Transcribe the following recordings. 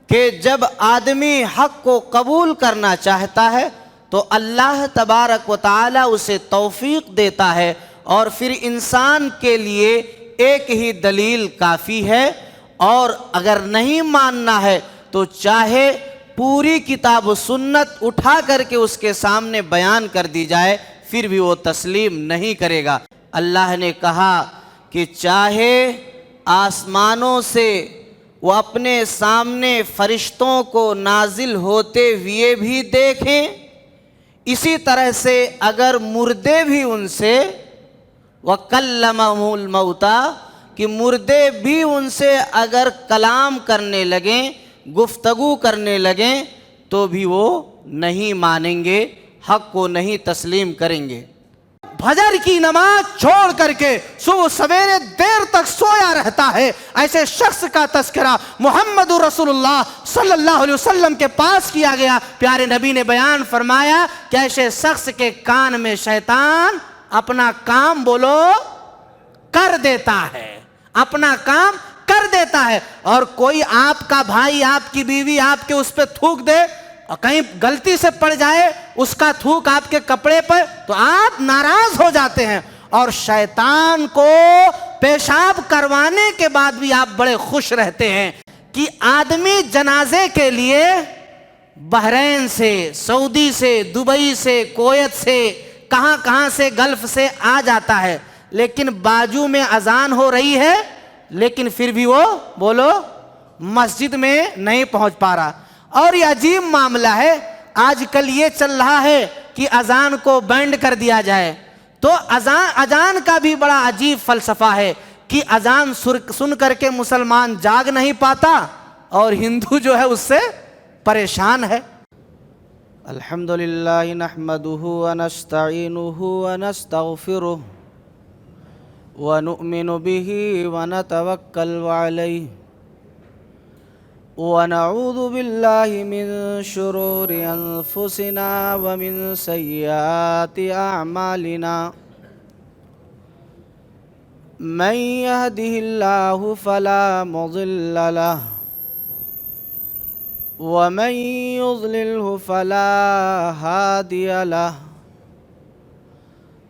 کہ جب آدمی حق کو قبول کرنا چاہتا ہے تو اللہ تبارک و تعالی اسے توفیق دیتا ہے، اور پھر انسان کے لیے ایک ہی دلیل کافی ہے، اور اگر نہیں ماننا ہے تو چاہے پوری کتاب و سنت اٹھا کر کے اس کے سامنے بیان کر دی جائے پھر بھی وہ تسلیم نہیں کرے گا۔ اللہ نے کہا کہ چاہے آسمانوں سے وہ اپنے سامنے فرشتوں کو نازل ہوتے ہوئے بھی دیکھیں، اسی طرح سے اگر مردے بھی ان سے وَكَلَّمَهُ الْمَوْتَى کہ مردے بھی ان سے اگر کلام کرنے لگیں، گفتگو کرنے لگیں، تو بھی وہ نہیں مانیں گے، حق کو نہیں تسلیم کریں گے۔ فجر کی نماز چھوڑ کر کے صبح سویرے دیر تک سویا رہتا ہے، ایسے شخص کا تذکرہ محمد رسول اللہ صلی اللہ علیہ وسلم کے پاس کیا گیا۔ پیارے نبی نے بیان فرمایا کہ ایسے شخص کے کان میں شیطان اپنا کام بولو کر دیتا ہے، اپنا کام کر دیتا ہے، اور کوئی آپ کا بھائی، آپ کی بیوی آپ کے اس پہ تھوک دے اور کہیں غلطی سے پڑ جائے اس کا تھوک آپ کے کپڑے پر، تو آپ ناراض ہو جاتے ہیں، اور شیطان کو پیشاب کروانے کے بعد بھی آپ بڑے خوش رہتے ہیں کہ آدمی جنازے کے لیے بحرین سے، سعودی سے، دبئی سے، کویت سے، کہاں کہاں سے، گلف سے آ جاتا ہے، لیکن باجو میں اذان ہو رہی ہے لیکن پھر بھی وہ بولو مسجد میں نہیں پہنچ پا رہا۔ اور یہ عجیب معاملہ ہے، آج کل یہ چل رہا ہے کہ اذان کو بینڈ کر دیا جائے، تو اذان کا بھی بڑا عجیب فلسفہ ہے کہ اذان سن کر کے مسلمان جاگ نہیں پاتا اور ہندو جو ہے اس سے پریشان ہے۔ الحمدللہ نحمدہ ونستعینہ ونستغفرہ ونؤمن بہ ونتوکل علیہ ونعوذ باللہ من شرور انفسنا ومن سیئات اعمالنا من یہدہ اللہ فلا مضل لہ ومن یضللہ فلا ہادی لہ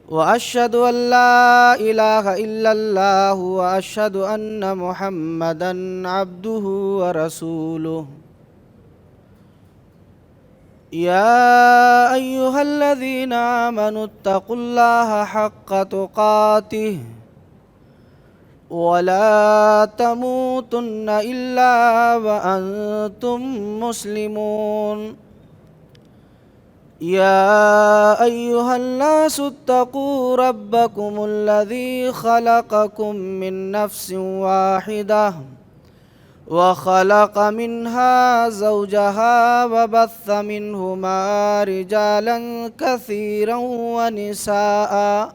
وأشهد أن لا إله إلا الله وأشهد أن محمدًا عبده ورسوله يا أيها الذين آمنوا اتقوا الله حق تقاته ولا تموتن إلا وأنتم مسلمون يا أيها الناس اتقوا ربكم الذي خلقكم من نفس واحدة وخلق منها زوجها وبث منهما رجالا كثيرا ونساء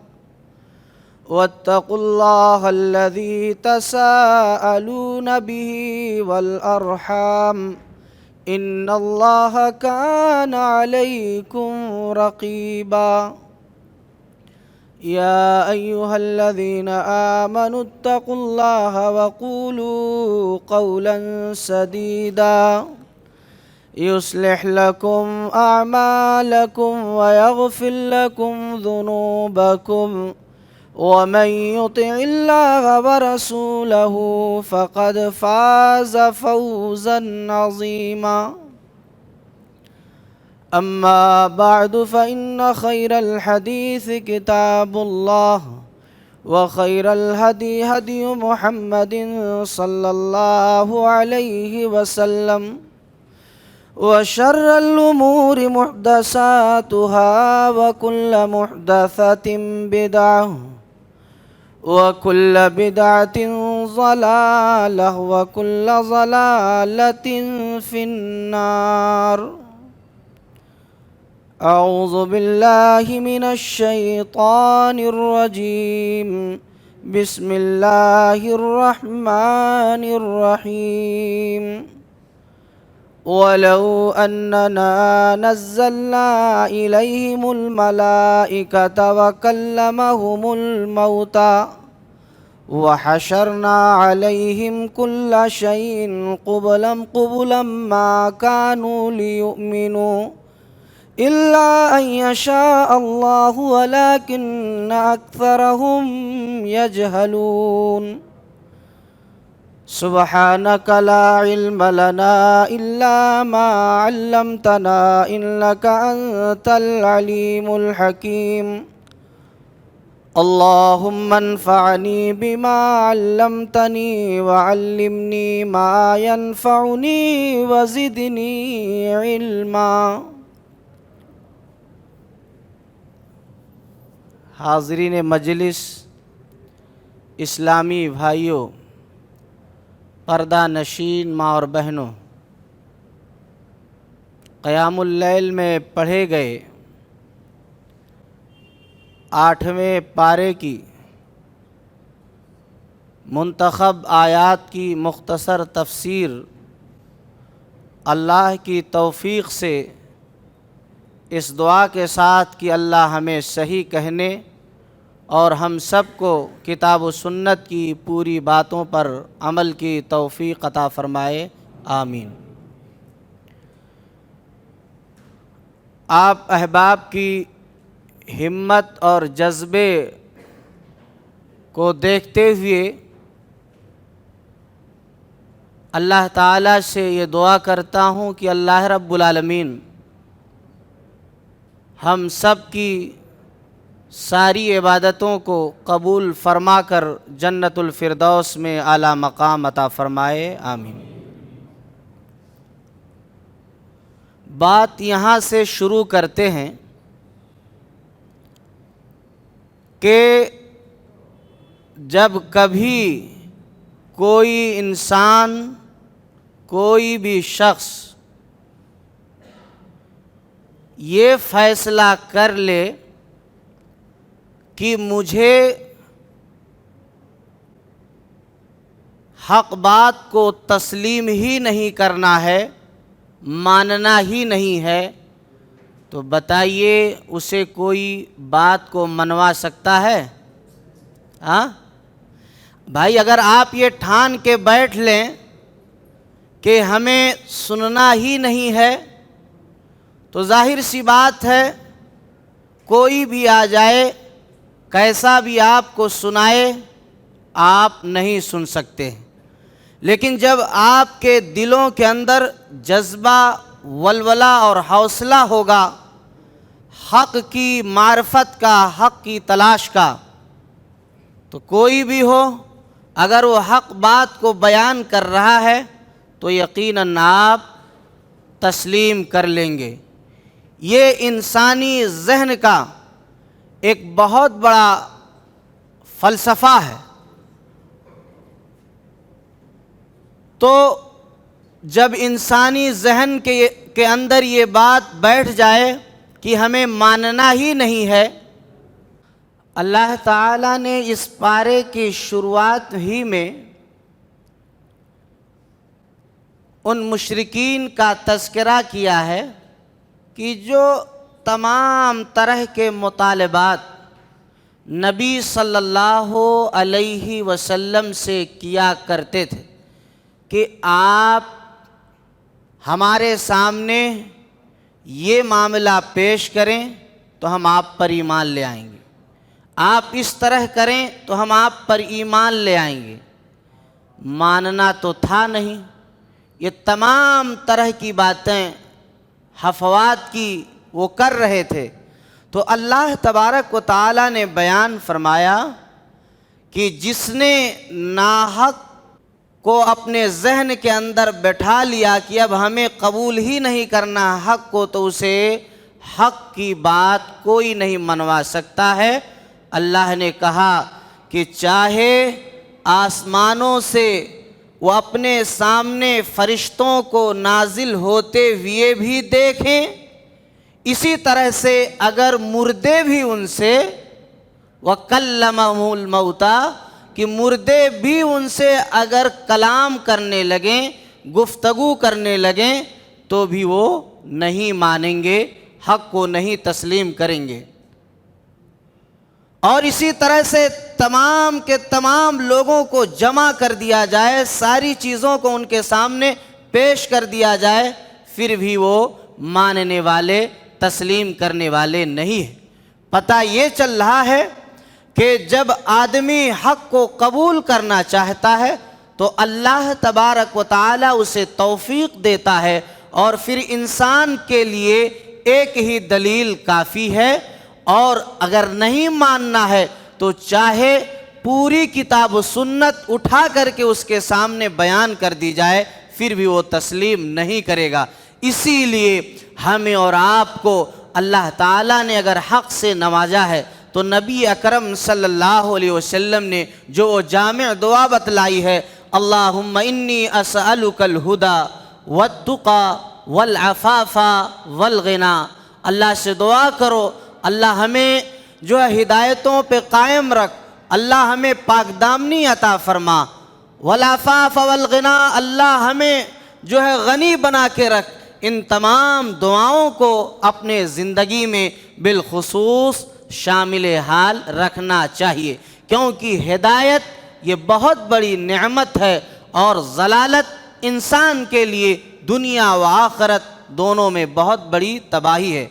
واتقوا الله الذي تساءلون به والأرحام إن الله كان عليكم رقيبا يا أيها الذين آمنوا اتقوا الله وقولوا قولا سديدا يصلح لكم أعمالكم ويغفر لكم ذنوبكم ومن يطع الله ورسوله فقد فاز فوزا عظيما أما بعد فإن خير الحديث كتاب الله وخير الهدي هدي محمد صلى الله عليه وسلم وشر الأمور محدثاتها وكل محدثة بدعة وكل بدعة ضلالة وكل ضلالة في النار أعوذ بالله من الشيطان الرجيم بسم الله الرحمن الرحيم ولو أننا نزلنا إليهم الملائكة وكلمهم الموتى وحشرنا عليهم كل شيء قبلا ما كانوا ليؤمنوا إلا أن يشاء الله ولكن أكثرهم يجهلون سبحانك لا علم لنا إلا ما علمتنا إنك أنت العليم الحكيم اللهم انفعني بما علمتني وعلمني ما ينفعني وزدني علما۔ حاضرین مجلس، اسلامی بھائیوں، پردہ نشین ماں اور بہنوں، قیام اللیل میں پڑھے گئے 8ویں پارے کی منتخب آیات کی مختصر تفسیر اللہ کی توفیق سے اس دعا کے ساتھ کہ اللہ ہمیں صحیح کہنے اور ہم سب کو کتاب و سنت کی پوری باتوں پر عمل کی توفیق عطا فرمائے، آمین۔ آپ احباب کی ہمت اور جذبے کو دیکھتے ہوئے اللہ تعالیٰ سے یہ دعا کرتا ہوں کہ اللہ رب العالمین ہم سب کی ساری عبادتوں کو قبول فرما کر جنت الفردوس میں اعلیٰ مقام عطا فرمائے، آمین۔ بات یہاں سے شروع کرتے ہیں کہ جب کبھی کوئی انسان، کوئی بھی شخص یہ فیصلہ کر لے کہ مجھے حق بات کو تسلیم ہی نہیں کرنا ہے، ماننا ہی نہیں ہے، تو بتائیے اسے کوئی بات کو منوا سکتا ہے؟ ہاں بھائی، اگر آپ یہ ٹھان کے بیٹھ لیں کہ ہمیں سننا ہی نہیں ہے تو ظاہر سی بات ہے کوئی بھی آ جائے، کیسا بھی آپ کو سنائے، آپ نہیں سن سکتے۔ لیکن جب آپ کے دلوں کے اندر جذبہ، ولولہ اور حوصلہ ہوگا حق کی معرفت کا، حق کی تلاش کا، تو کوئی بھی ہو اگر وہ حق بات کو بیان کر رہا ہے تو یقیناً آپ تسلیم کر لیں گے۔ یہ انسانی ذہن کا ایک بہت بڑا فلسفہ ہے۔ تو جب انسانی ذہن کے اندر یہ بات بیٹھ جائے کہ ہمیں ماننا ہی نہیں ہے، اللہ تعالیٰ نے اس پارے کی شروعات ہی میں ان مشرکین کا تذکرہ کیا ہے کہ جو تمام طرح کے مطالبات نبی صلی اللہ علیہ وسلم سے کیا کرتے تھے کہ آپ ہمارے سامنے یہ معاملہ پیش کریں تو ہم آپ پر ایمان لے آئیں گے، آپ اس طرح کریں تو ہم آپ پر ایمان لے آئیں گے۔ ماننا تو تھا نہیں، یہ تمام طرح کی باتیں، حفوات کی وہ کر رہے تھے۔ تو اللہ تبارک و تعالیٰ نے بیان فرمایا کہ جس نے ناحق کو اپنے ذہن کے اندر بٹھا لیا کہ اب ہمیں قبول ہی نہیں کرنا حق کو، تو اسے حق کی بات کوئی نہیں منوا سکتا ہے۔ اللہ نے کہا کہ چاہے آسمانوں سے وہ اپنے سامنے فرشتوں کو نازل ہوتے ہوئے بھی دیکھیں، اسی طرح سے اگر مردے بھی ان سے وَكَلَّمَهُ الْمَوْتَى کہ مردے بھی ان سے اگر کلام کرنے لگیں، گفتگو کرنے لگیں، تو بھی وہ نہیں مانیں گے، حق کو نہیں تسلیم کریں گے۔ اور اسی طرح سے تمام کے تمام لوگوں کو جمع کر دیا جائے، ساری چیزوں کو ان کے سامنے پیش کر دیا جائے، پھر بھی وہ ماننے والے، تسلیم کرنے والے نہیں ہیں۔ پتہ یہ چل رہا ہے کہ جب آدمی حق کو قبول کرنا چاہتا ہے تو اللہ تبارک و تعالی اسے توفیق دیتا ہے، اور پھر انسان کے لیے ایک ہی دلیل کافی ہے، اور اگر نہیں ماننا ہے تو چاہے پوری کتاب و سنت اٹھا کر کے اس کے سامنے بیان کر دی جائے، پھر بھی وہ تسلیم نہیں کرے گا۔ اسی لیے ہمیں اور آپ کو اللہ تعالیٰ نے اگر حق سے نوازا ہے تو نبی اکرم صلی اللہ علیہ وسلم نے جو جامع دعا بتلائی ہے، اللہم انی اسألک الہدی والتقی والعفاف والغنی، اللہ سے دعا کرو اللہ ہمیں جو ہے ہدایتوں پہ قائم رکھ، اللہ ہمیں پاک دامنی عطا فرما، والعفاف والغنی، اللہ ہمیں جو ہے غنی بنا کے رکھ۔ ان تمام دعاؤں کو اپنے زندگی میں بالخصوص شامل حال رکھنا چاہیے، کیونکہ ہدایت یہ بہت بڑی نعمت ہے، اور ضلالت انسان کے لیے دنیا و آخرت دونوں میں بہت بڑی تباہی ہے۔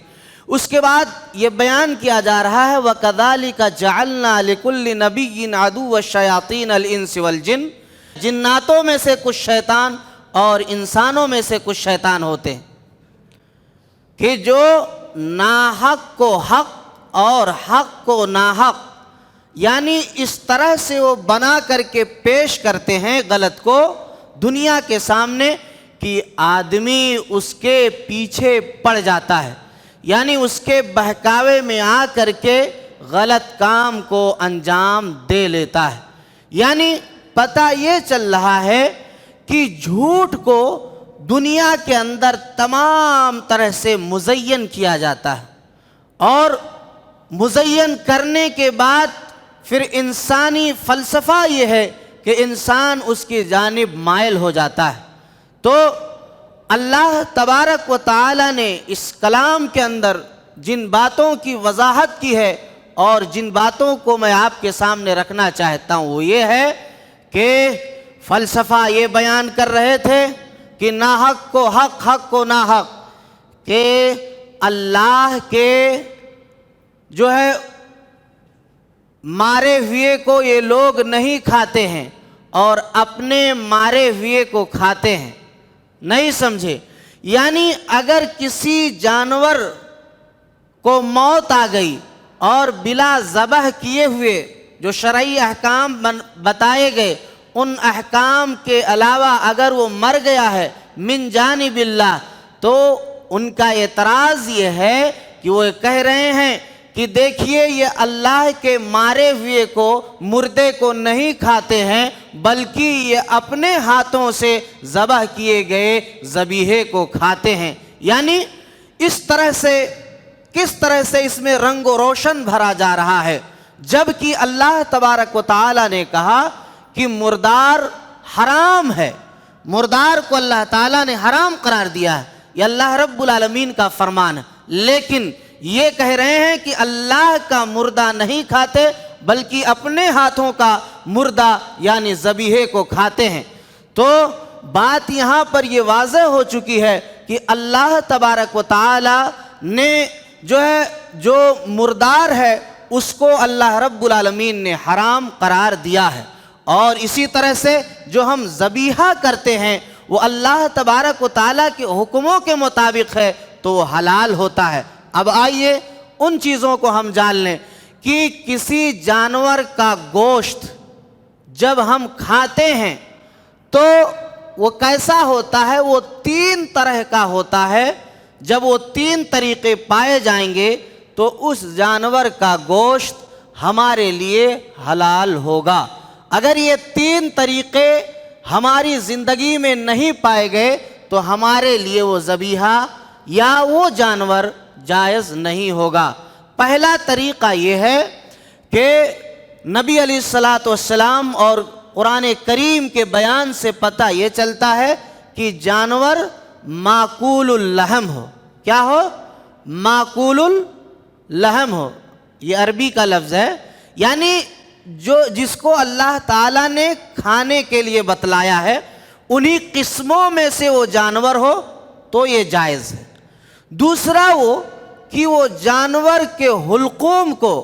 اس کے بعد یہ بیان کیا جا رہا ہے وَكَذَلِكَ جَعَلْنَا لِكُلِّ نَبِيٍّ عَدُوًّا الشَّيَاطِينَ الْإِنسِ وَالْجِنِّ، جناتوں میں سے کچھ شیطان اور انسانوں میں سے کچھ شیطان ہوتے ہیں کہ جو ناحق کو حق اور حق کو ناحق، یعنی اس طرح سے وہ بنا کر کے پیش کرتے ہیں غلط کو دنیا کے سامنے کہ آدمی اس کے پیچھے پڑ جاتا ہے، یعنی اس کے بہکاوے میں آ کر کے غلط کام کو انجام دے لیتا ہے۔ یعنی پتہ یہ چل رہا ہے کہ جھوٹ کو دنیا کے اندر تمام طرح سے مزین کیا جاتا ہے، اور مزین کرنے کے بعد پھر انسانی فلسفہ یہ ہے کہ انسان اس کی جانب مائل ہو جاتا ہے۔ تو اللہ تبارک و تعالی نے اس کلام کے اندر جن باتوں کی وضاحت کی ہے اور جن باتوں کو میں آپ کے سامنے رکھنا چاہتا ہوں وہ یہ ہے کہ فلسفہ یہ بیان کر رہے تھے کہ ناحق کو حق، حق کو ناحق، کہ اللہ کے جو ہے مارے ہوئے کو یہ لوگ نہیں کھاتے ہیں اور اپنے مارے ہوئے کو کھاتے ہیں۔ نہیں سمجھے؟ یعنی اگر کسی جانور کو موت آ گئی اور بلا ذبح کیے ہوئے جو شرعی احکام بتائے گئے ان احکام کے علاوہ اگر وہ مر گیا ہے من جانب اللہ، تو ان کا اعتراض یہ ہے کہ وہ کہہ رہے ہیں کہ دیکھیے یہ اللہ کے مارے ہوئے کو، مردے کو نہیں کھاتے ہیں بلکہ یہ اپنے ہاتھوں سے ذبح کیے گئے ذبیحے کو کھاتے ہیں۔ یعنی اس طرح سے کس طرح سے اس میں رنگ و روشن بھرا جا رہا ہے، جبکہ اللہ تبارک و تعالی نے کہا کہ مردار حرام ہے، مردار کو اللہ تعالیٰ نے حرام قرار دیا ہے، یہ اللہ رب العالمین کا فرمان ہے، لیکن یہ کہہ رہے ہیں کہ اللہ کا مردہ نہیں کھاتے بلکہ اپنے ہاتھوں کا مردہ یعنی ذبیحے کو کھاتے ہیں۔ تو بات یہاں پر یہ واضح ہو چکی ہے کہ اللہ تبارک و تعالی نے جو مردار ہے اس کو اللہ رب العالمین نے حرام قرار دیا ہے، اور اسی طرح سے جو ہم ذبیحہ کرتے ہیں وہ اللہ تبارک و تعالیٰ کے حکموں کے مطابق ہے تو وہ حلال ہوتا ہے۔ اب آئیے ان چیزوں کو ہم جان لیں کہ کسی جانور کا گوشت جب ہم کھاتے ہیں تو وہ کیسا ہوتا ہے، وہ 3 طرح کا ہوتا ہے۔ جب وہ 3 طریقے پائے جائیں گے تو اس جانور کا گوشت ہمارے لیے حلال ہوگا۔ اگر یہ 3 طریقے ہماری زندگی میں نہیں پائے گئے تو ہمارے لیے وہ ذبیحہ یا وہ جانور جائز نہیں ہوگا۔ پہلا طریقہ یہ ہے کہ نبی علیہ السلام اور قرآن کریم کے بیان سے پتہ یہ چلتا ہے کہ جانور معقول اللحم ہو۔ کیا ہو؟ معقول اللحم ہو، یہ عربی کا لفظ ہے، یعنی جس کو اللہ تعالیٰ نے کھانے کے لیے بتلایا ہے انہی قسموں میں سے وہ جانور ہو تو یہ جائز ہے۔ دوسرا وہ کہ وہ جانور کے حلقوم کو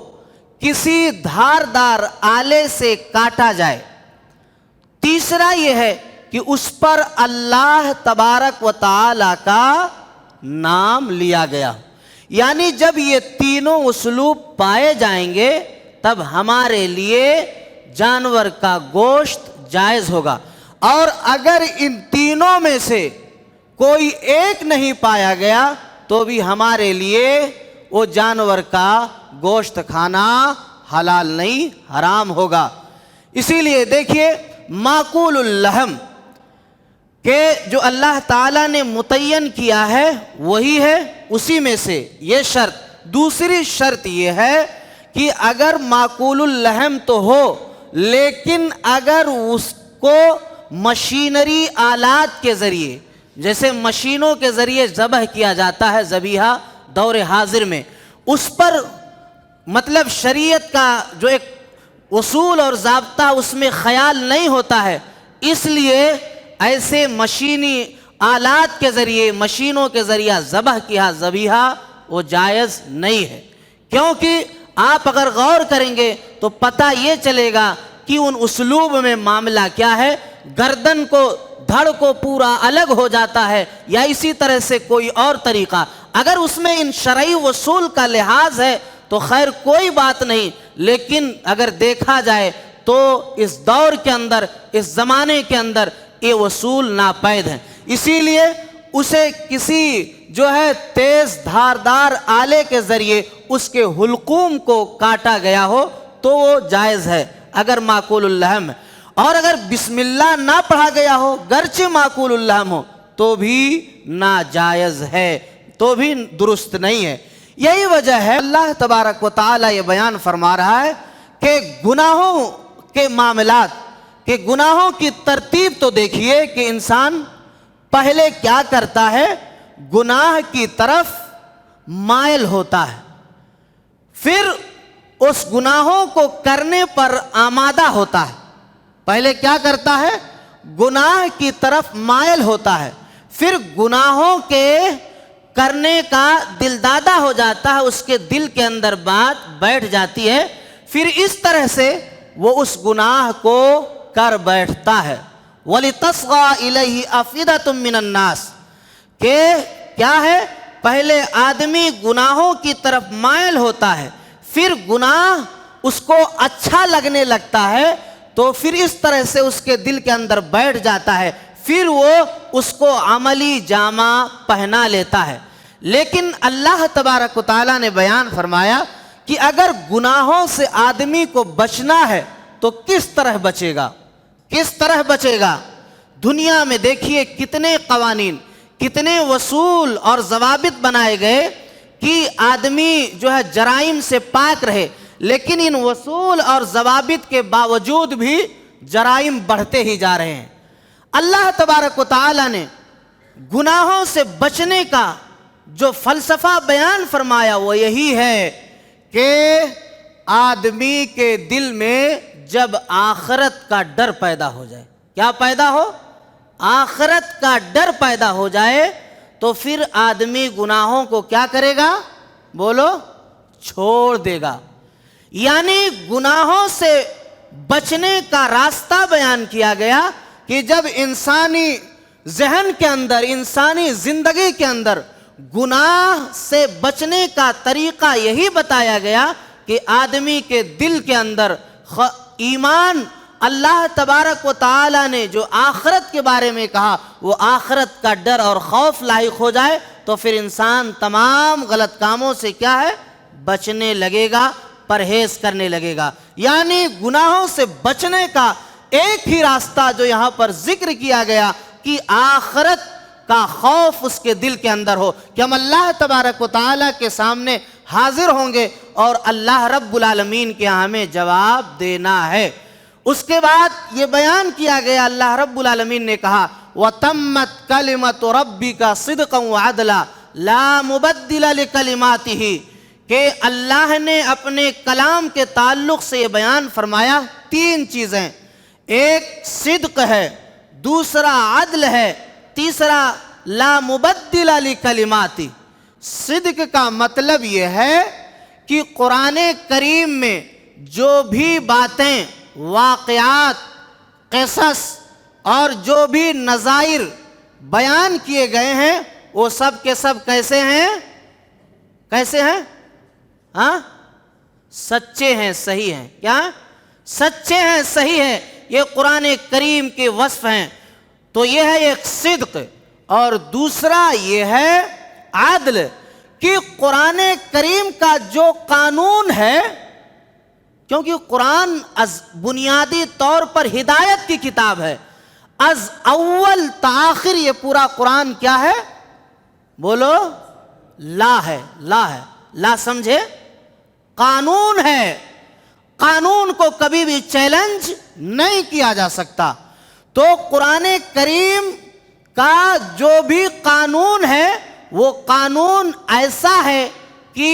کسی دھاردار آلے سے کاٹا جائے۔ تیسرا یہ ہے کہ اس پر اللہ تبارک و تعالی کا نام لیا گیا، یعنی جب یہ تینوں اسلوب پائے جائیں گے تب ہمارے لیے جانور کا گوشت جائز ہوگا، اور اگر ان تینوں میں سے کوئی ایک نہیں پایا گیا تو بھی ہمارے لیے وہ جانور کا گوشت کھانا حلال نہیں، حرام ہوگا۔ اسی لیے دیکھیے معقول اللحم کہ جو اللہ تعالیٰ نے متعین کیا ہے وہی ہے، اسی میں سے یہ شرط۔ دوسری شرط یہ ہے کہ اگر معقول اللحم تو ہو لیکن اگر اس کو مشینری آلات کے ذریعے، جیسے مشینوں کے ذریعے ذبح کیا جاتا ہے ذبیحہ دور حاضر میں، اس پر مطلب شریعت کا جو ایک اصول اور ضابطہ اس میں خیال نہیں ہوتا ہے، اس لیے ایسے مشینی آلات کے ذریعے، مشینوں کے ذریعہ ذبح کیا ذبیحہ وہ جائز نہیں ہے۔ کیونکہ آپ اگر غور کریں گے تو پتہ یہ چلے گا کہ ان اسلوب میں معاملہ کیا ہے، گردن کو دھڑ کو پورا الگ ہو جاتا ہے یا اسی طرح سے کوئی اور طریقہ۔ اگر اس میں ان شرعی اصول کا لحاظ ہے تو خیر کوئی بات نہیں، لیکن اگر دیکھا جائے تو اس دور کے اندر، اس زمانے کے اندر یہ اصول ناپید ہیں، اسی لیے اسے کسی جو ہے تیز دھاردار آلے کے ذریعے اس کے حلقوم کو کاٹا گیا ہو تو وہ جائز ہے اگر معقول اللحم ہے، اور اگر بسم اللہ نہ پڑھا گیا ہو گرچہ معقول اللحم ہو تو بھی ناجائز ہے، تو بھی درست نہیں ہے۔ یہی وجہ ہے اللہ تبارک و تعالی یہ بیان فرما رہا ہے کہ گناہوں کے معاملات، کہ گناہوں کی ترتیب تو دیکھیے کہ انسان پہلے کیا کرتا ہے، گناہ کی طرف مائل ہوتا ہے، پھر اس گناہوں کو کرنے پر آمادہ ہوتا ہے۔ پہلے کیا کرتا ہے، گناہ کی طرف مائل ہوتا ہے، پھر گناہوں کے کرنے کا دل دادا ہو جاتا ہے، اس کے دل کے اندر بات بیٹھ جاتی ہے، پھر اس طرح سے وہ اس گناہ کو کر بیٹھتا ہے۔ وَلِتَصْغَى إِلَيْهِ أَفْئِدَةٌ مِّنَ النَّاسِ کہ کیا ہے، پہلے آدمی گناہوں کی طرف مائل ہوتا ہے، پھر گناہ اس کو اچھا لگنے لگتا ہے تو پھر اس طرح سے اس کے دل کے اندر بیٹھ جاتا ہے، پھر وہ اس کو عملی جامہ پہنا لیتا ہے۔ لیکن اللہ تبارک و تعالیٰ نے بیان فرمایا کہ اگر گناہوں سے آدمی کو بچنا ہے تو کس طرح بچے گا، کس طرح بچے گا؟ دنیا میں دیکھیے کتنے قوانین، کتنے اصول اور ضوابط بنائے گئے کہ آدمی جو ہے جرائم سے پاک رہے، لیکن ان اصول اور ضوابط کے باوجود بھی جرائم بڑھتے ہی جا رہے ہیں۔ اللہ تبارک و تعالی نے گناہوں سے بچنے کا جو فلسفہ بیان فرمایا وہ یہی ہے کہ آدمی کے دل میں جب آخرت کا ڈر پیدا ہو جائے، کیا پیدا ہو؟ آخرت کا ڈر پیدا ہو جائے تو پھر آدمی گناہوں کو کیا کرے گا؟ بولو، چھوڑ دے گا۔ یعنی گناہوں سے بچنے کا راستہ بیان کیا گیا کہ جب انسانی ذہن کے اندر، انسانی زندگی کے اندر گناہ سے بچنے کا طریقہ یہی بتایا گیا کہ آدمی کے دل کے اندر ایمان، اللہ تبارک و تعالی نے جو آخرت کے بارے میں کہا وہ آخرت کا ڈر اور خوف لاحق ہو جائے تو پھر انسان تمام غلط کاموں سے کیا ہے، بچنے لگے گا، پرہیز کرنے لگے گا۔ یعنی گناہوں سے بچنے کا ایک ہی راستہ جو یہاں پر ذکر کیا گیا کہ آخرت کا خوف اس کے دل کے اندر ہو کہ ہم اللہ تبارک و تعالیٰ کے سامنے حاضر ہوں گے اور اللہ رب العالمین کے ہمیں جواب دینا ہے۔ اس کے بعد یہ بیان کیا گیا، اللہ رب العالمین نے کہا وَتَمَّتْ كَلِمَةُ رَبِّكَ صِدْقًا وَعَدْلًا لَا مُبَدِّلَ لِكَلِمَاتِهِ کہ اللہ نے اپنے کلام کے تعلق سے یہ بیان فرمایا 3 چیزیں، ایک صدق ہے، دوسرا عدل ہے، تیسرا لا مبدل لکلماتی۔ صدق کا مطلب یہ ہے کہ قرآن کریم میں جو بھی باتیں، واقعات، قصص اور جو بھی نظائر بیان کیے گئے ہیں وہ سب کے سب کیسے ہیں؟ کیسے ہیں؟ ہاں، سچے ہیں، صحیح ہیں۔ کیا؟ سچے ہیں، صحیح ہیں۔ یہ قرآن کریم کے وصف ہیں۔ تو یہ ہے ایک صدق، اور دوسرا یہ ہے عدل، کہ قرآن کریم کا جو قانون ہے، کیونکہ قرآن از بنیادی طور پر ہدایت کی کتاب ہے، از اول تاخر یہ پورا قرآن کیا ہے؟ بولو، لا ہے، لا ہے، لا سمجھے؟ قانون ہے، قانون کو کبھی بھی چیلنج نہیں کیا جا سکتا۔ تو قرآن کریم کا جو بھی قانون ہے وہ قانون ایسا ہے کہ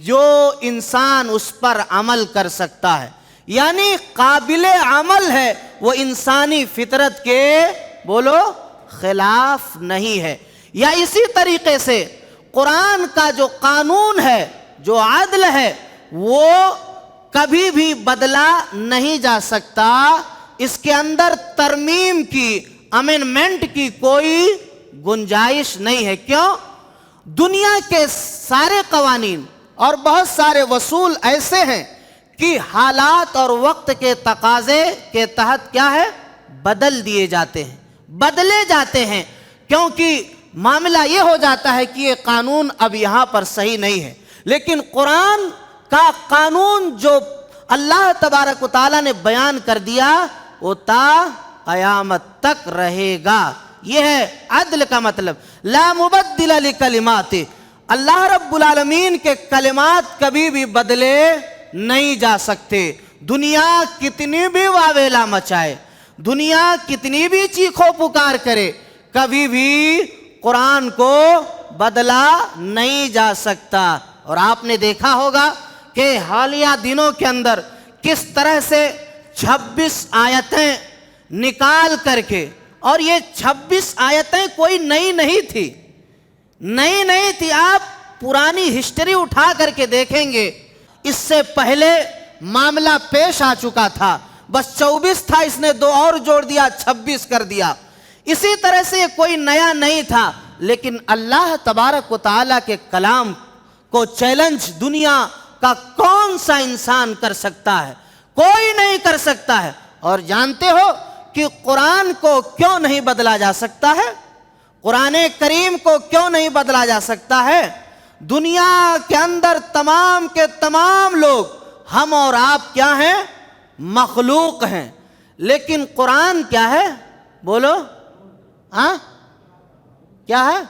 جو انسان اس پر عمل کر سکتا ہے، یعنی قابل عمل ہے، وہ انسانی فطرت کے بولو خلاف نہیں ہے۔ یا اسی طریقے سے قرآن کا جو قانون ہے، جو عدل ہے، وہ کبھی بھی بدلا نہیں جا سکتا، اس کے اندر ترمیم کی، امینمنٹ کی کوئی گنجائش نہیں ہے۔ کیوں؟ دنیا کے سارے قوانین اور بہت سارے اصول ایسے ہیں کہ حالات اور وقت کے تقاضے کے تحت کیا ہے؟ بدل دیے جاتے ہیں، بدلے جاتے ہیں، کیونکہ معاملہ یہ ہو جاتا ہے کہ یہ قانون اب یہاں پر صحیح نہیں ہے۔ لیکن قرآن کا قانون جو اللہ تبارک و تعالیٰ نے بیان کر دیا وہ تا قیامت تک رہے گا۔ یہ ہے عدل کا مطلب، لا مبدل لکلمات۔ اللہ رب العالمین کے کلمات کبھی بھی بدلے نہیں جا سکتے۔ دنیا کتنی بھی واویلا مچائے، دنیا کتنی بھی چیخو پکار کرے، کبھی بھی قرآن کو بدلا نہیں جا سکتا۔ اور آپ نے دیکھا ہوگا کہ حالیہ دنوں کے اندر کس طرح سے 26 آیتیں نکال کر کے، اور یہ 26 آیتیں کوئی نئی نہیں تھی، نئی نہیں تھی۔ آپ پرانی ہسٹری اٹھا کر کے دیکھیں گے، اس سے پہلے معاملہ پیش آ چکا تھا، بس 24 تھا، اس نے 2 اور جوڑ دیا، 26 کر دیا۔ اسی طرح سے یہ کوئی نیا نہیں تھا، لیکن اللہ تبارک و تعالیٰ کے کلام کو چیلنج دنیا کا کون سا انسان کر سکتا ہے؟ کوئی نہیں کر سکتا ہے۔ اور جانتے ہو کہ قرآن کو کیوں نہیں بدلا جا سکتا ہے؟ قرآن کریم کو کیوں نہیں بدلا جا سکتا ہے؟ دنیا کے اندر تمام کے تمام لوگ، ہم اور آپ کیا ہیں؟ مخلوق ہیں، لیکن قرآن کیا ہے؟ بولو، ہاں کیا ہے؟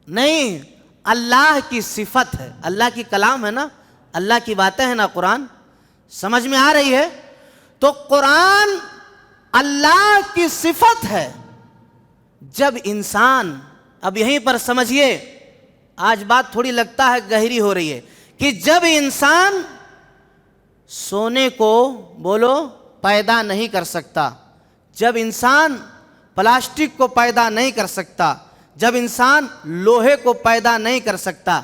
نہیں، اللہ کی صفت ہے، اللہ کی کلام ہے نا، اللہ کی باتیں ہیں نا قرآن۔ سمجھ میں آ رہی ہے؟ تو قرآن اللہ کی صفت ہے۔ جب انسان، اب یہیں پر سمجھیے، آج بات تھوڑی لگتا ہے گہری ہو رہی ہے، کہ جب انسان سونے کو بولو پیدا نہیں کر سکتا، جب انسان پلاسٹک کو پیدا نہیں کر سکتا، جب انسان لوہے کو پیدا نہیں کر سکتا،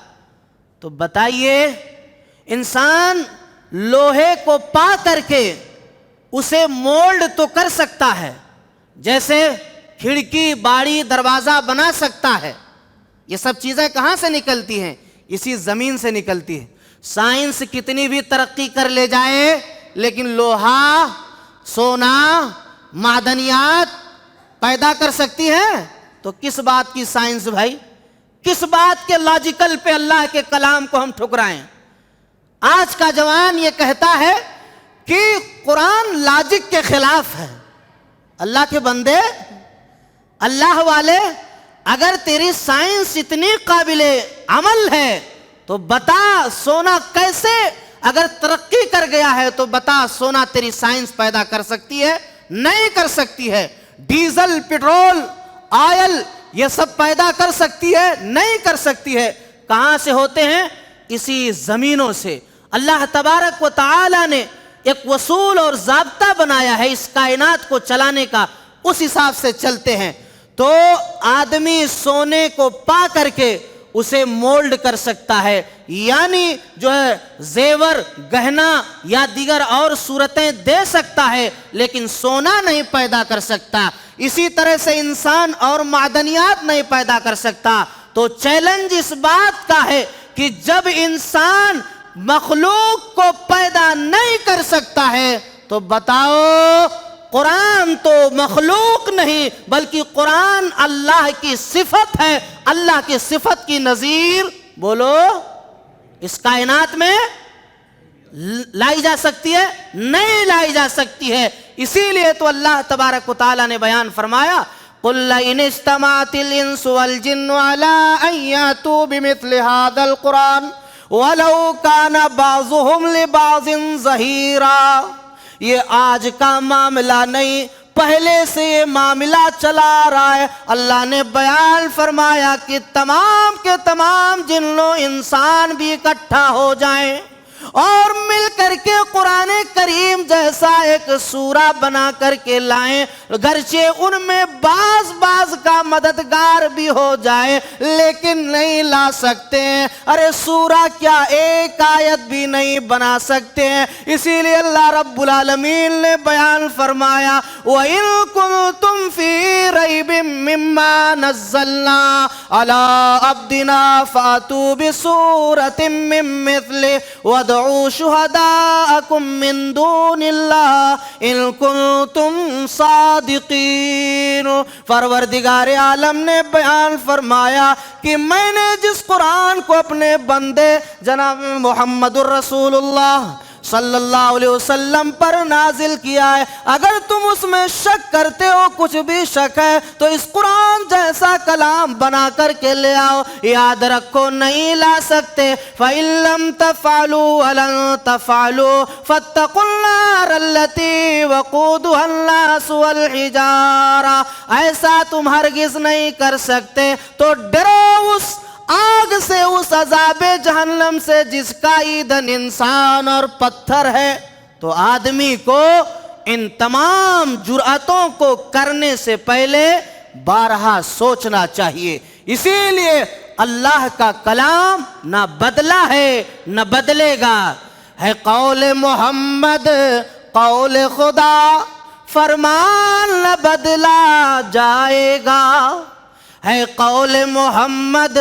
تو بتائیے انسان لوہے کو پا کر کے اسے مولڈ تو کر سکتا ہے، جیسے کھڑکی، باڑی، دروازہ بنا سکتا ہے۔ یہ سب چیزیں کہاں سے نکلتی ہیں؟ اسی زمین سے نکلتی ہیں۔ سائنس کتنی بھی ترقی کر لے جائے، لیکن لوہا، سونا، معدنیات پیدا کر سکتی ہے؟ تو کس بات کی سائنس بھائی؟ کس بات کے لاجیکل پہ اللہ کے کلام کو ہم ٹھکرائیں؟ آج کا جوان یہ کہتا ہے کہ قرآن لاجک کے خلاف ہے۔ اللہ کے بندے، اللہ والے، اگر تیری سائنس اتنی قابل عمل ہے تو بتا سونا کیسے، اگر ترقی کر گیا ہے تو بتا سونا تیری سائنس پیدا کر سکتی ہے؟ نہیں کر سکتی ہے۔ ڈیزل، پیٹرول، آئل، یہ سب پیدا کر سکتی ہے؟ نہیں کر سکتی ہے۔ کہاں سے ہوتے ہیں؟ اسی زمینوں سے اللہ تبارک و تعالی نے ایک اصول اور ضابطہ بنایا ہے اس کائنات کو چلانے کا، اس حساب سے چلتے ہیں۔ تو آدمی سونے کو پا کر کے اسے مولڈ کر سکتا ہے، یعنی جو ہے زیور گہنا یا دیگر اور صورتیں دے سکتا ہے، لیکن سونا نہیں پیدا کر سکتا۔ اسی طرح سے انسان اور معدنیات نہیں پیدا کر سکتا۔ تو چیلنج اس بات کا ہے کہ جب انسان مخلوق کو پیدا نہیں کر سکتا ہے تو بتاؤ، قرآن تو مخلوق نہیں بلکہ قرآن اللہ کی صفت ہے، اللہ کی صفت کی نظیر بولو اس کائنات میں لائی جا سکتی ہے؟ نہیں لائی جا سکتی ہے۔ اسی لیے تو اللہ تبارک و تعالیٰ نے بیان فرمایا قُلْ إِنِ اجْتَمَعَتِ الْإِنسُ وَالْجِنُّ عَلَىٰ أَن يَأْتُوا بِمِثْلِ هَٰذَا الْقُرْآنِ وَلَوْ كَانَ بَعْضُهُمْ لِبَعْضٍ ظَهِيرًا۔ یہ آج کا معاملہ نہیں، پہلے سے یہ معاملہ چلا رہا ہے۔ اللہ نے بیان فرمایا کہ تمام کے تمام جن و انسان بھی اکٹھا ہو جائیں اور مل کر کے قرآن کریم جیسا ایک سورہ بنا کر کے لائیں، گرچہ ان میں بعض کا مددگار بھی ہو جائے لیکن نہیں لا سکتے ہیں۔ ارے سورہ کیا ایک آیت بھی نہیں بنا سکتے ہیں۔ اسی لیے اللہ رب العالمین نے بیان فرمایا وَإِن كُنتُمْ فِي رَيْبٍ مِّمَّا نَزَّلْنَا عَلَىٰ عَبْدِنَا فَأْتُوا بِسُورَةٍ مِّن مِّثْلِهِ وَادْعُوا شُهَدَاءَكُم مِّن دُونِ اللَّهِ إِن كُنتُمْ صَادِقِينَ۔ پروردگار عالم نے بیان فرمایا کہ میں نے جس قرآن کو اپنے بندے جناب محمد الرسول اللہ صلی اللہ علیہ وسلم پر نازل کیا ہے، اگر تم اس میں شک کرتے ہو، کچھ بھی شک ہے، تو اس قرآن جیسا کلام بنا کر کے لے آؤ۔ یاد رکھو نہیں لا سکتے۔ فَإِن لَّمْ تَفْعَلُوا وَلَن تَفْعَلُوا فَاتَّقُوا النَّارَ الَّتِي وَقُودُهَا النَّاسُ وَالْحِجَارَةُ۔ ایسا تم ہرگز نہیں کر سکتے تو ڈرو اس آگ سے، اس عذاب جہنم سے جس کا ایندھن انسان اور پتھر ہے۔ تو آدمی کو ان تمام جرأتوں کو کرنے سے پہلے بارہا سوچنا چاہیے۔ اسی لیے اللہ کا کلام نہ بدلا ہے نہ بدلے گا، ہے قول محمد قول خدا، فرمان نہ بدلا جائے گا۔ ہے قول محمد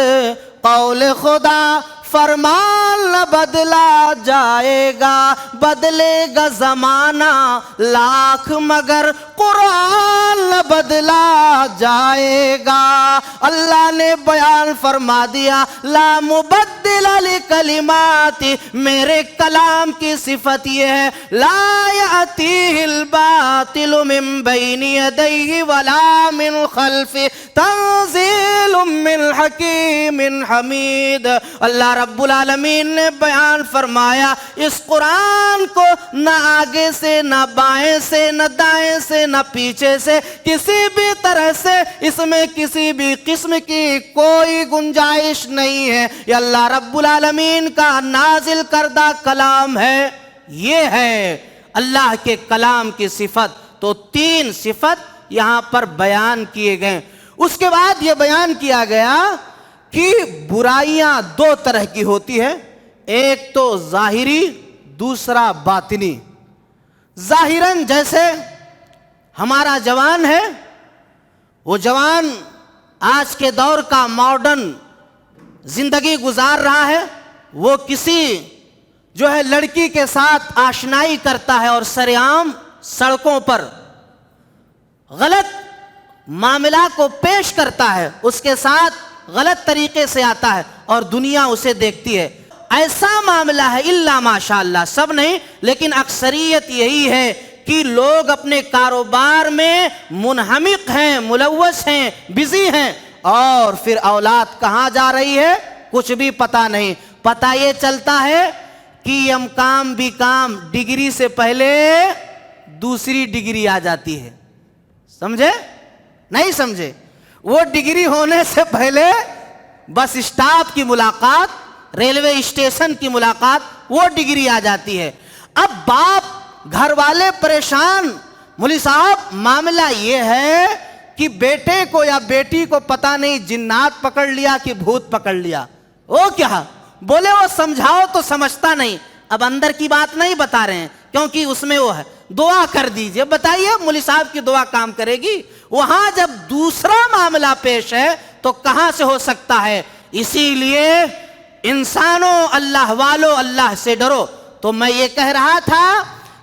قول خدا، فرمان نہ بدلا جائے گا۔ بدلے گا زمانہ لاکھ مگر قرآن نہ بدلا جائے گا۔ اللہ نے بیان فرما دیا لا مبدل لکلماتی، میرے کلام کی صفت یہ ہے لا یأتیہ الباطل من بین یدیہ ولا من خلفہ تنزیل من حکیم حمید۔ اللہ رب العالمین نے بیان فرمایا اس قرآن کو نہ آگے سے نہ بائیں سے نہ دائیں سے نہ پیچھے سے کسی بھی طرح سے اس میں کسی بھی قسم کی کوئی گنجائش نہیں ہے۔ یہ اللہ رب العالمین کا نازل کردہ کلام ہے، یہ ہے اللہ کے کلام کی صفت۔ تو تین صفت یہاں پر بیان کیے گئے۔ اس کے بعد یہ بیان کیا گیا کہ برائیاں دو طرح کی ہوتی ہیں، ایک تو ظاہری، دوسرا باطنی۔ ظاہراً جیسے ہمارا جوان ہے، وہ جوان آج کے دور کا ماڈرن زندگی گزار رہا ہے، وہ کسی جو ہے لڑکی کے ساتھ آشنائی کرتا ہے اور سرعام سڑکوں پر غلط معاملہ کو پیش کرتا ہے، اس کے ساتھ غلط طریقے سے آتا ہے اور دنیا اسے دیکھتی ہے۔ ایسا معاملہ ہے الا ماشاءاللہ، سب نہیں لیکن اکثریت یہی ہے کہ لوگ اپنے کاروبار میں منہمک ہیں، ملوث ہیں، بزی ہیں، اور پھر اولاد کہاں جا رہی ہے کچھ بھی پتہ نہیں۔ پتہ یہ چلتا ہے کہ ہم کام بھی کام ڈگری سے پہلے دوسری ڈگری آ جاتی ہے، سمجھے نہیں سمجھے؟ وہ ڈگری ہونے سے پہلے بس اسٹاف کی ملاقات، ریلوے اسٹیشن کی ملاقات، وہ ڈگری آ جاتی ہے۔ اب باپ گھر والے پریشان، مولوی صاحب معاملہ یہ ہے کہ بیٹے کو یا بیٹی کو پتہ نہیں جنات پکڑ لیا کہ بھوت پکڑ لیا۔ وہ کیا؟ بولے وہ سمجھاؤ تو سمجھتا نہیں۔ اب اندر کی بات نہیں بتا رہے ہیں کیونکہ اس میں وہ ہے، دعا کر دیجئے۔ بتائیے مولوی صاحب کی دعا کام کرے گی؟ وہاں جب دوسرا معاملہ پیش ہے تو کہاں سے ہو سکتا ہے؟ اسی لیے انسانوں، اللہ والو، اللہ سے ڈرو۔ تو میں یہ کہہ رہا تھا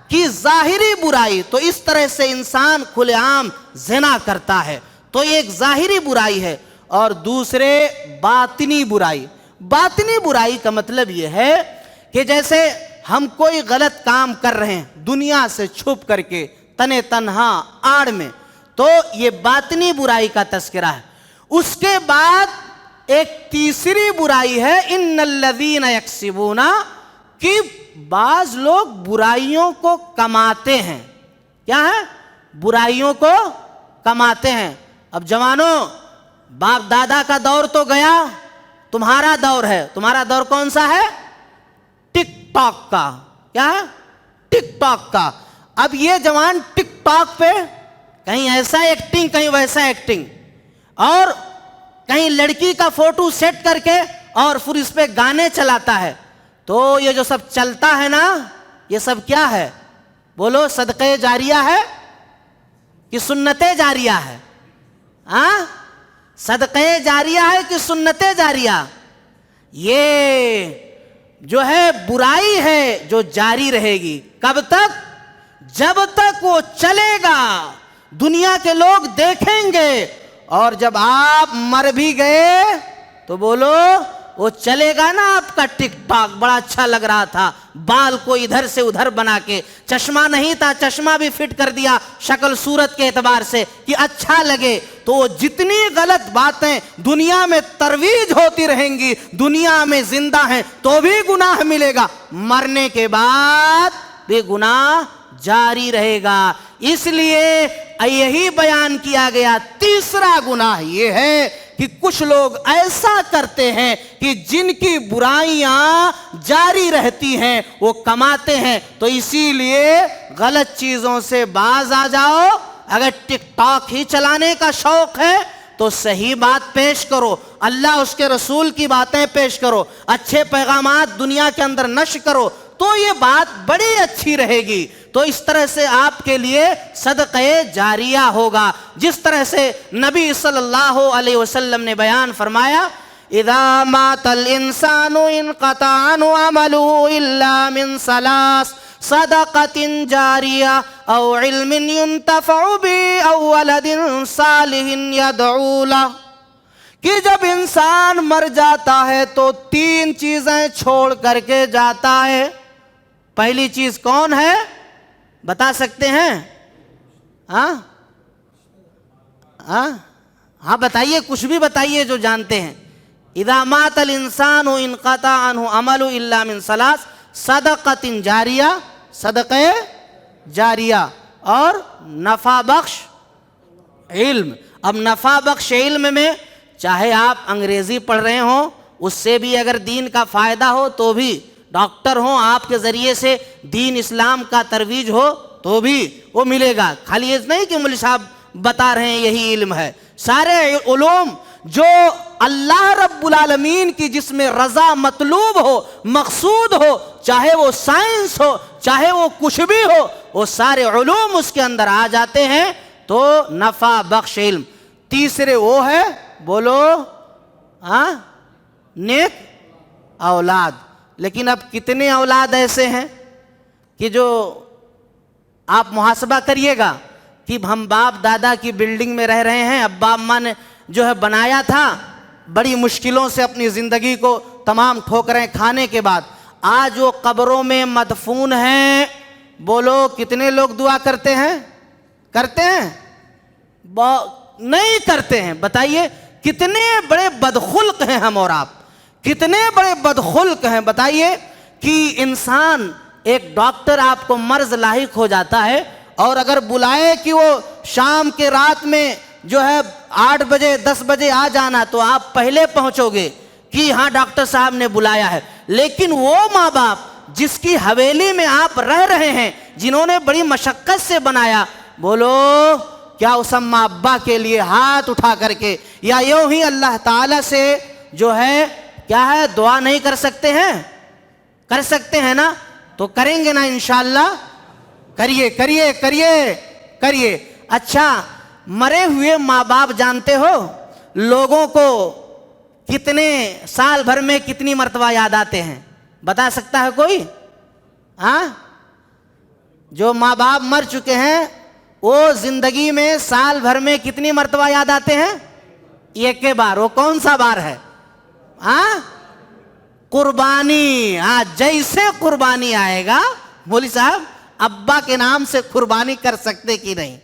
کہ ظاہری برائی تو اس طرح سے انسان کھلے عام زنا کرتا ہے، تو یہ ایک ظاہری برائی ہے، اور دوسرے باطنی برائی۔ باطنی برائی کا مطلب یہ ہے کہ جیسے ہم کوئی غلط کام کر رہے ہیں دنیا سے چھپ کر کے، تنے تنہا آڑ میں، تو یہ باطنی برائی کا تذکرہ ہے۔ اس کے بعد ایک تیسری برائی ہے ان الذین یکسبون، کہ بعض لوگ برائیوں کو کماتے ہیں۔ کیا ہے؟ برائیوں کو کماتے ہیں۔ اب جوانوں، باپ دادا کا دور تو گیا، تمہارا دور ہے۔ تمہارا دور کون سا ہے؟ ٹک ٹاک کا۔ کیا ہے؟ ٹک ٹاک کا۔ اب یہ جوان ٹک ٹاک پہ کہیں ایسا ایکٹنگ، کہیں ویسا ایکٹنگ، اور کہیں لڑکی کا فوٹو سیٹ کر کے اور پھر اس پہ گانے چلاتا ہے۔ تو یہ جو سب چلتا ہے نا، یہ سب کیا ہے؟ بولو، صدقے جاریہ ہے کہ سنت جاریہ ہے؟ ہاں؟ صدقے جاریہ ہے کہ سنت جاریہ؟ یہ جو ہے برائی ہے جو جاری رہے گی۔ کب تک؟ جب تک وہ چلے گا، دنیا کے لوگ دیکھیں گے، اور جب آپ مر بھی گئے تو بولو وہ چلے گا نا آپ کا ٹک ٹاک۔ بڑا اچھا لگ رہا تھا، بال کو ادھر سے ادھر بنا کے، چشمہ نہیں تھا، چشمہ بھی فٹ کر دیا شکل صورت کے اعتبار سے کہ اچھا لگے۔ تو وہ جتنی غلط باتیں دنیا میں ترویج ہوتی رہیں گی، دنیا میں زندہ ہیں تو بھی گناہ ملے گا، مرنے کے بعد بھی گناہ جاری رہے گا۔ اس لیے یہی بیان کیا گیا۔ تیسرا گناہ یہ ہے کہ کچھ لوگ ایسا کرتے ہیں کہ جن کی برائیاں جاری رہتی ہیں، وہ کماتے ہیں۔ تو اسی لیے غلط چیزوں سے باز آ جاؤ۔ اگر ٹک ٹاک ہی چلانے کا شوق ہے تو صحیح بات پیش کرو، اللہ اس کے رسول کی باتیں پیش کرو، اچھے پیغامات دنیا کے اندر نشر کرو، تو یہ بات بڑی اچھی رہے گی۔ تو اس طرح سے آپ کے لیے صدقے جاریہ ہوگا، جس طرح سے نبی صلی اللہ علیہ وسلم نے بیان فرمایا، اذا مات الانسان انقطع عنه عمله الا من ثلاث، صدقۃ جاریہ او علم ينتفع به او ولد صالح يدعو له، کہ جب انسان مر جاتا ہے تو تین چیزیں چھوڑ کر کے جاتا ہے۔ پہلی چیز کون ہے؟ بتا سکتے ہیں؟ ہاں ہاں بتائیے، کچھ بھی بتائیے جو جانتے ہیں۔ اذا مات الانسان انقطع عنه عمل الا من ثلاث، صدقۃ جاریہ، صدقے جاریہ، اور نفع بخش علم۔ اب نفع بخش علم میں چاہے آپ انگریزی پڑھ رہے ہوں، اس سے بھی اگر دین کا فائدہ ہو تو بھی، ڈاکٹر ہوں آپ کے ذریعے سے دین اسلام کا ترویج ہو تو بھی وہ ملے گا۔ خالی یہ نہیں کہ مولوی صاحب بتا رہے ہیں یہی علم ہے، سارے علوم جو اللہ رب العالمین کی جس میں رضا مطلوب ہو، مقصود ہو، چاہے وہ سائنس ہو، چاہے وہ کچھ بھی ہو، وہ سارے علوم اس کے اندر آ جاتے ہیں۔ تو نفع بخش علم۔ تیسرے وہ ہے، بولو، نیک اولاد۔ لیکن اب کتنے اولاد ایسے ہیں کہ جو آپ محاسبہ کریے گا کہ ہم باپ دادا کی بلڈنگ میں رہ رہے ہیں، ابا اماں نے جو ہے بنایا تھا بڑی مشکلوں سے اپنی زندگی کو تمام ٹھوکریں کھانے کے بعد، آج وہ قبروں میں مدفون ہیں۔ بولو کتنے لوگ دعا کرتے ہیں؟ کرتے ہیں؟ نہیں کرتے ہیں۔ بتائیے کتنے بڑے بدخلق ہیں ہم اور آپ، کتنے بڑے بدخلق ہیں۔ بتائیے کہ انسان، ایک ڈاکٹر آپ کو مرض لاحق ہو جاتا ہے، اور اگر بلائے کہ وہ شام کے رات میں جو ہے 8 بجے 10 بجے آ جانا، تو آپ پہلے پہنچو گے کہ ہاں ڈاکٹر صاحب نے بلایا ہے، لیکن وہ ماں باپ جس کی حویلی میں آپ رہ رہے ہیں، جنہوں نے بڑی مشقت سے بنایا، بولو کیا اس اماں ابا کے لیے ہاتھ اٹھا کر کے یا یوں ہی اللہ تعالی سے جو ہے کیا ہے دعا نہیں کر سکتے ہیں؟ کر سکتے ہیں نا؟ تو کریں گے نا انشاءاللہ؟ کریے کریے کریے کریے۔ اچھا، مرے ہوئے ماں باپ جانتے ہو لوگوں کو کتنے سال بھر میں کتنی مرتبہ یاد آتے ہیں؟ بتا سکتا ہے کوئی؟ ہاں، جو ماں باپ مر چکے ہیں وہ زندگی میں سال بھر میں کتنی مرتبہ یاد آتے ہیں؟ ایک کے بار۔ وہ کون سا بار ہے؟ ہاں، قربانی۔ ہاں، جیسے قربانی آئے گا، مولوی صاحب ابا کے نام سے قربانی کر سکتے کہ نہیں؟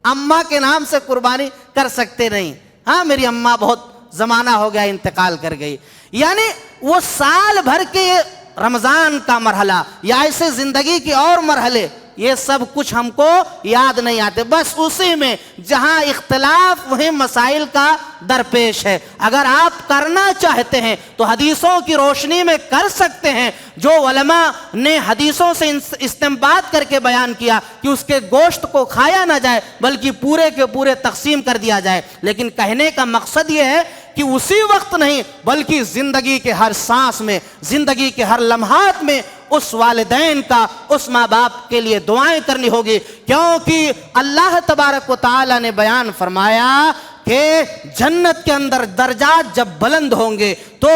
اماں کے نام سے قربانی کر سکتے نہیں؟ ہاں، میری اماں بہت زمانہ ہو گیا انتقال کر گئی۔ یعنی وہ سال بھر کے رمضان کا مرحلہ یا ایسے زندگی کے اور مرحلے، یہ سب کچھ ہم کو یاد نہیں آتے، بس اسی میں جہاں اختلاف وہیں مسائل کا درپیش ہے۔ اگر آپ کرنا چاہتے ہیں تو حدیثوں کی روشنی میں کر سکتے ہیں، جو علماء نے حدیثوں سے استنباط کر کے بیان کیا کہ اس کے گوشت کو کھایا نہ جائے بلکہ پورے کے پورے تقسیم کر دیا جائے، لیکن کہنے کا مقصد یہ ہے کہ اسی وقت نہیں بلکہ زندگی کے ہر سانس میں، زندگی کے ہر لمحات میں اس والدین کا، اس ماں باپ کے لیے دعائیں کرنی ہوگی، کیونکہ اللہ تبارک و تعالی نے بیان فرمایا کہ جنت کے اندر درجات جب بلند ہوں گے تو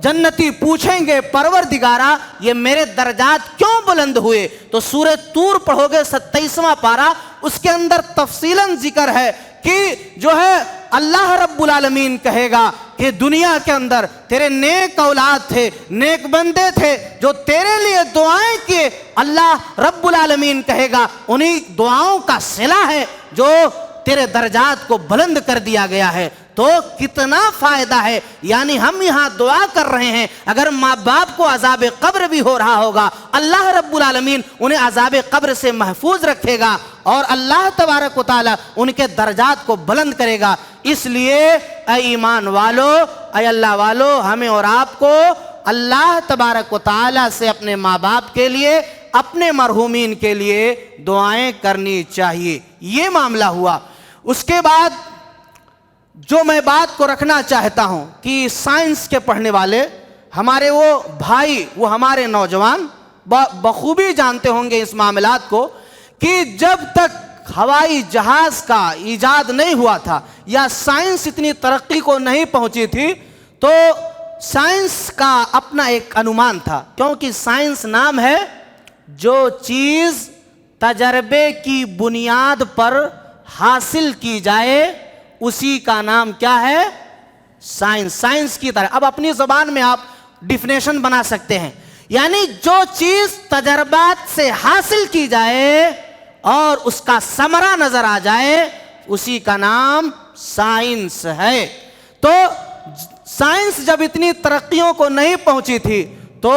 جنتی پوچھیں گے پروردگارا یہ میرے درجات کیوں بلند ہوئے؟ تو سورہ طور پڑھو گے 27واں پارہ، اس کے اندر تفصیلاً ذکر ہے کہ جو ہے اللہ رب العالمین کہے گا کہ دنیا کے اندر تیرے نیک اولاد تھے، نیک بندے تھے جو تیرے لیے دعائیں کیے، اللہ رب العالمین کہے گا انہی دعاؤں کا صلہ ہے جو تیرے درجات کو بلند کر دیا گیا ہے۔ تو کتنا فائدہ ہے، یعنی ہم یہاں دعا کر رہے ہیں، اگر ماں باپ کو عذاب قبر بھی ہو رہا ہوگا اللہ رب العالمین انہیں عذاب قبر سے محفوظ رکھے گا اور اللہ تبارک و تعالی ان کے درجات کو بلند کرے گا۔ اس لیے اے ایمان والو، اے اللہ والو، ہمیں اور آپ کو اللہ تبارک و تعالی سے اپنے ماں باپ کے لیے، اپنے مرحومین کے لیے دعائیں کرنی چاہیے۔ یہ معاملہ ہوا۔ اس کے بعد جو میں بات کو رکھنا چاہتا ہوں کہ سائنس کے پڑھنے والے ہمارے وہ بھائی، وہ ہمارے نوجوان بخوبی جانتے ہوں گے اس معاملات کو کہ جب تک ہوائی جہاز کا ایجاد نہیں ہوا تھا یا سائنس اتنی ترقی کو نہیں پہنچی تھی تو سائنس کا اپنا ایک انومان تھا، کیونکہ سائنس نام ہے جو چیز تجربے کی بنیاد پر حاصل کی جائے اسی کا نام کیا ہے؟ سائنس۔ سائنس کی طرح اب اپنی زبان میں آپ ڈیفینیشن بنا سکتے ہیں، یعنی جو چیز تجربات سے حاصل کی جائے اور اس کا ثمرہ نظر آ جائے اسی کا نام سائنس ہے۔ تو سائنس جب اتنی ترقیوں کو نہیں پہنچی تھی تو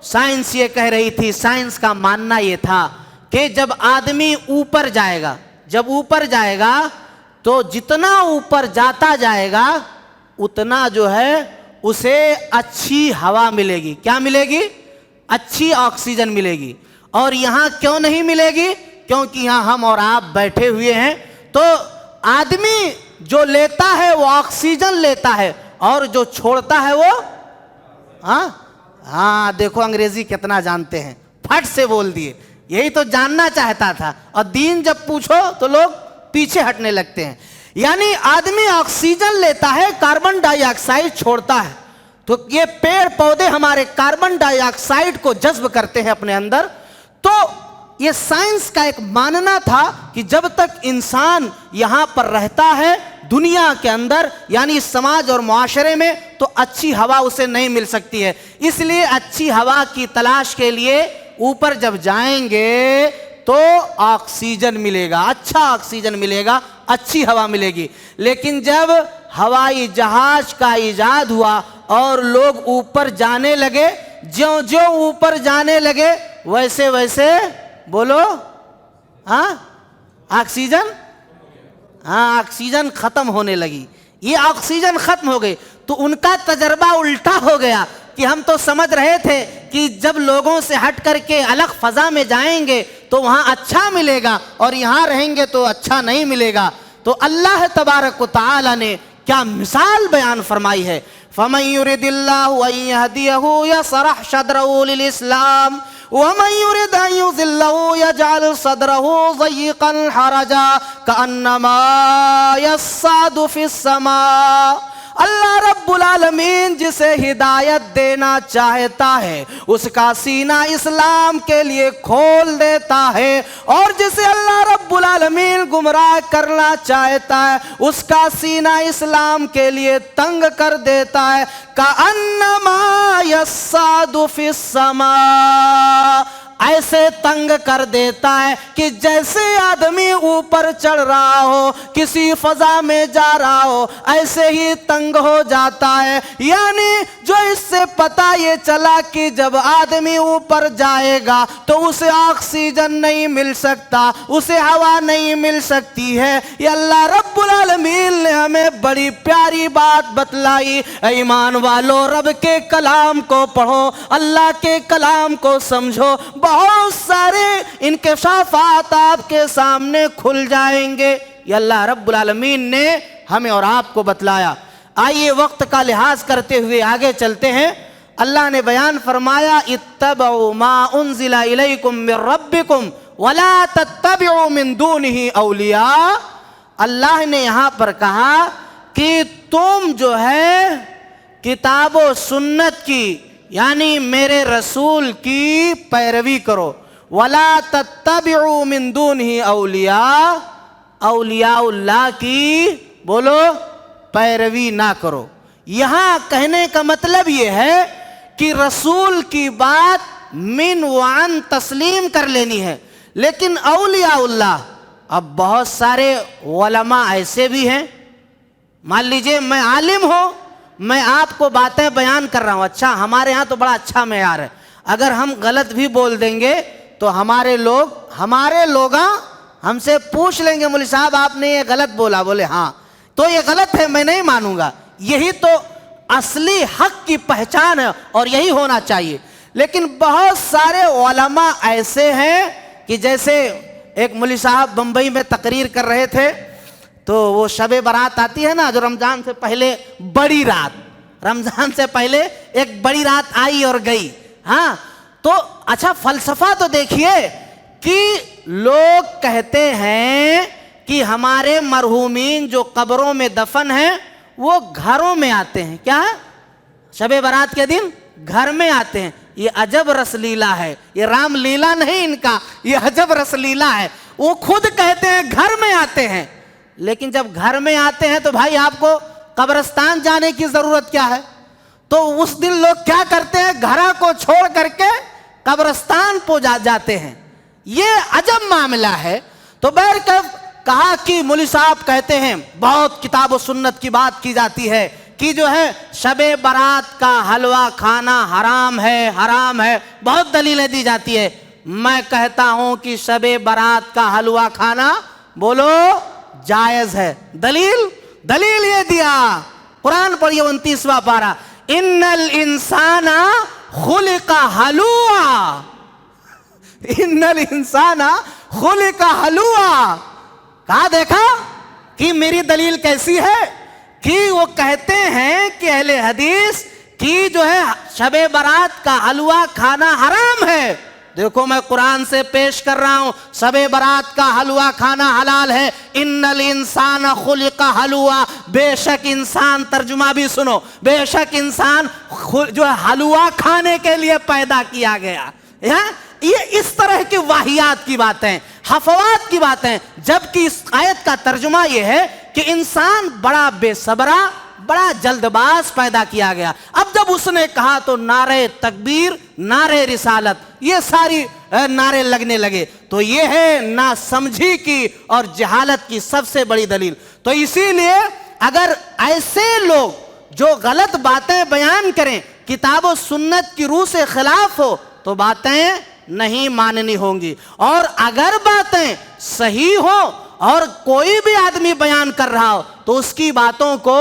سائنس یہ کہہ رہی تھی، سائنس کا ماننا یہ تھا کہ جب آدمی اوپر جائے گا، جب اوپر جائے گا تو جتنا اوپر جاتا جائے گا اتنا جو ہے اسے اچھی ہوا ملے گی۔ کیا ملے گی؟ اچھی آکسیجن ملے گی۔ اور یہاں کیوں نہیں ملے گی؟ کیونکہ یہاں ہم اور آپ بیٹھے ہوئے ہیں، تو آدمی جو لیتا ہے وہ آکسیجن لیتا ہے اور جو چھوڑتا ہے وہ ہاں دیکھو انگریزی کتنا جانتے ہیں، پھٹ سے بول دیے۔ یہی تو جاننا چاہتا تھا، اور دین جب پوچھو تو لوگ پیچھے ہٹنے لگتے ہیں۔ یعنی آدمی آکسیجن لیتا ہے، کاربن ڈائی آکسائڈ چھوڑتا ہے، تو یہ پیڑ پودے ہمارے کاربن ڈائی آکسائڈ کو جذب کرتے ہیں اپنے اندر۔ تو یہ سائنس کا ایک ماننا تھا کہ جب تک انسان یہاں پر رہتا ہے دنیا کے اندر، یعنی سماج اور معاشرے میں، تو اچھی ہوا اسے نہیں مل سکتی ہے۔ اس لیے اچھی ہوا کی تلاش کے لیے اوپر جب جائیں گے تو آکسیجن ملے گا، اچھا آکسیجن ملے گا، اچھی ہوا ملے گی۔ لیکن جب ہوائی جہاز کا ایجاد ہوا اور لوگ اوپر جانے لگے، جو جو اوپر جانے لگے ویسے ویسے بولو آکسیجن آکسیجن ختم ہونے لگی۔ یہ آکسیجن ختم ہو گئی. تو ان کا تجربہ الٹا ہو گیا کہ ہم تو سمجھ رہے تھے کہ جب لوگوں سے ہٹ کر کے الگ فضا میں جائیں گے تو وہاں اچھا ملے گا اور یہاں رہیں گے تو اچھا نہیں ملے گا. تو اللہ تبارک و تعالی نے کیا مثال بیان فرمائی ہے. فَمَن يُرِدِ اللَّهُ أَن يَهْدِيَهُ يَشْرَحْ صَدْرَهُ لِلْإِسْلَامِ وَمَن يُرِدْ أَن يُضِلَّهُ يَجْعَلْ صَدْرَهُ ضَيِّقًا حَرَجًا كَأَنَّمَا يَصَّعَّدُ فِي السَّمَاءِ. اللہ رب العالمین جسے ہدایت دینا چاہتا ہے اس کا سینہ اسلام کے لیے کھول دیتا ہے، اور جسے اللہ رب العالمین گمراہ کرنا چاہتا ہے اس کا سینہ اسلام کے لیے تنگ کر دیتا ہے. کأنما یصعد فی السماء، ایسے تنگ کر دیتا ہے کہ جیسے آدمی اوپر چڑھ رہا ہو، کسی فضا میں جا رہا ہو، ایسے ہی تنگ ہو جاتا ہے. یعنی جو اس سے پتہ یہ چلا کہ جب آدمی اوپر جائے گا تو اسے آکسیجن نہیں مل سکتا، اسے ہوا نہیں مل سکتی ہے. یہ اللہ رب العالمین نے ہمیں بڑی پیاری بات بتلائی. ایمان والو، رب کے کلام کو پڑھو، اللہ کے کلام کو سمجھو، بہت سارے انکشافات آپ کے سامنے کھل جائیں گے. یہ اللہ رب العالمین نے ہمیں اور آپ کو بتلایا. آئیے وقت کا لحاظ کرتے ہوئے آگے چلتے ہیں. اللہ نے بیان فرمایا اتبعوا ما انزل الیکم من ربکم ولا تتبعوا من دونہ اولیاء. اللہ نے یہاں پر کہا کہ تم جو ہے کتاب و سنت کی یعنی میرے رسول کی پیروی کرو. وَلَا تَتَّبِعُوا مِن دُونِهِ اولیاء، اولیاء اللہ کی بولو پیروی نہ کرو. یہاں کہنے کا مطلب یہ ہے کہ رسول کی بات من وعن تسلیم کر لینی ہے. لیکن اولیاء اللہ، اب بہت سارے علماء ایسے بھی ہیں، مان لیجئے میں عالم ہوں، میں آپ کو باتیں بیان کر رہا ہوں، اچھا ہمارے ہاں تو بڑا اچھا معیار ہے، اگر ہم غلط بھی بول دیں گے تو ہمارے لوگ ہم سے پوچھ لیں گے مولوی صاحب آپ نے یہ غلط بولا، بولے ہاں تو یہ غلط ہے، میں نہیں مانوں گا. یہی تو اصلی حق کی پہچان ہے اور یہی ہونا چاہیے. لیکن بہت سارے علماء ایسے ہیں کہ جیسے ایک مولوی صاحب بمبئی میں تقریر کر رہے تھے تو وہ شب برات آتی ہے نا، جو رمضان سے پہلے بڑی رات، رمضان سے پہلے ایک بڑی رات آئی اور گئی. ہاں تو اچھا فلسفہ تو دیکھیے کہ لوگ کہتے ہیں کہ ہمارے مرحومین جو قبروں میں دفن ہیں وہ گھروں میں آتے ہیں. کیا شب برات کے دن گھر میں آتے ہیں. یہ عجب رس لیلا ہے، یہ رام لیلا نہیں ان کا، یہ عجب رس لیلا ہے. وہ خود کہتے ہیں گھر میں آتے ہیں، لیکن جب گھر میں آتے ہیں تو بھائی آپ کو قبرستان جانے کی ضرورت کیا ہے؟ تو اس دن لوگ کیا کرتے ہیں، گھروں کو چھوڑ کر کے قبرستان پہ جاتے ہیں. یہ عجب معاملہ ہے. تو بہرکیف کہا کہ مولوی صاحب کہتے ہیں بہت کتاب و سنت کی بات کی جاتی ہے کہ جو ہے شب برات کا حلوہ کھانا حرام ہے، بہت دلیلیں دی جاتی ہے. میں کہتا ہوں کہ شب برات کا حلوہ کھانا بولو جائز ہے. دلیل یہ دیا، قرآن پڑھیے 29واں پارہ، ان الانسان خلق حلوعا، ان الانسان خلق حلوعا. کہا دیکھا کہ میری دلیل کیسی ہے کہ وہ کہتے ہیں کہ اہل حدیث کی جو ہے شب برات کا حلوہ کھانا حرام ہے. دیکھو میں قرآن سے پیش کر رہا ہوں، شب برات کا حلوہ کھانا حلال ہے. ان الانسان خلق حلوہ، بے شک انسان، ترجمہ بھی سنو، بے شک انسان جو ہے حلوہ کھانے کے لیے پیدا کیا گیا. یہ اس طرح کی واہیات کی باتیں، حفوات کی باتیں، جبکہ اس آیت کا ترجمہ یہ ہے کہ انسان بڑا بے صبرا، بڑا جلد باز پیدا کیا گیا. اب جب اس نے کہا تو نعرے تکبیر، نعرے رسالت، یہ ساری نعرے لگنے لگے. تو یہ ہے ناسمجھی کی اور جہالت کی سب سے بڑی دلیل. تو اسی لیے اگر ایسے لوگ جو غلط باتیں بیان کریں، کتاب و سنت کی روح سے خلاف ہو، تو باتیں نہیں ماننی ہوں گی. اور اگر باتیں صحیح ہوں اور کوئی بھی آدمی بیان کر رہا ہو تو اس کی باتوں کو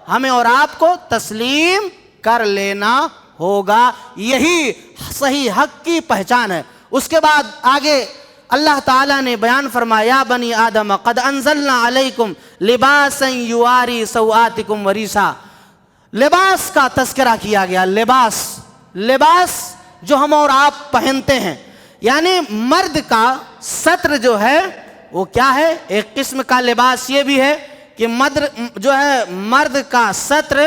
ہمیں اور آپ کو تسلیم کر لینا ہوگا. یہی صحیح حق کی پہچان ہے. اس کے بعد آگے اللہ تعالیٰ نے بیان فرمایا یا بنی آدم قد انزلنا علیکم لباسا یواری سوآتکم وریسا. لباس کا تذکرہ کیا گیا. لباس جو ہم اور آپ پہنتے ہیں, یعنی مرد کا ستر جو ہے وہ کیا ہے؟ ایک قسم کا لباس یہ بھی ہے کہ مرد کا ستر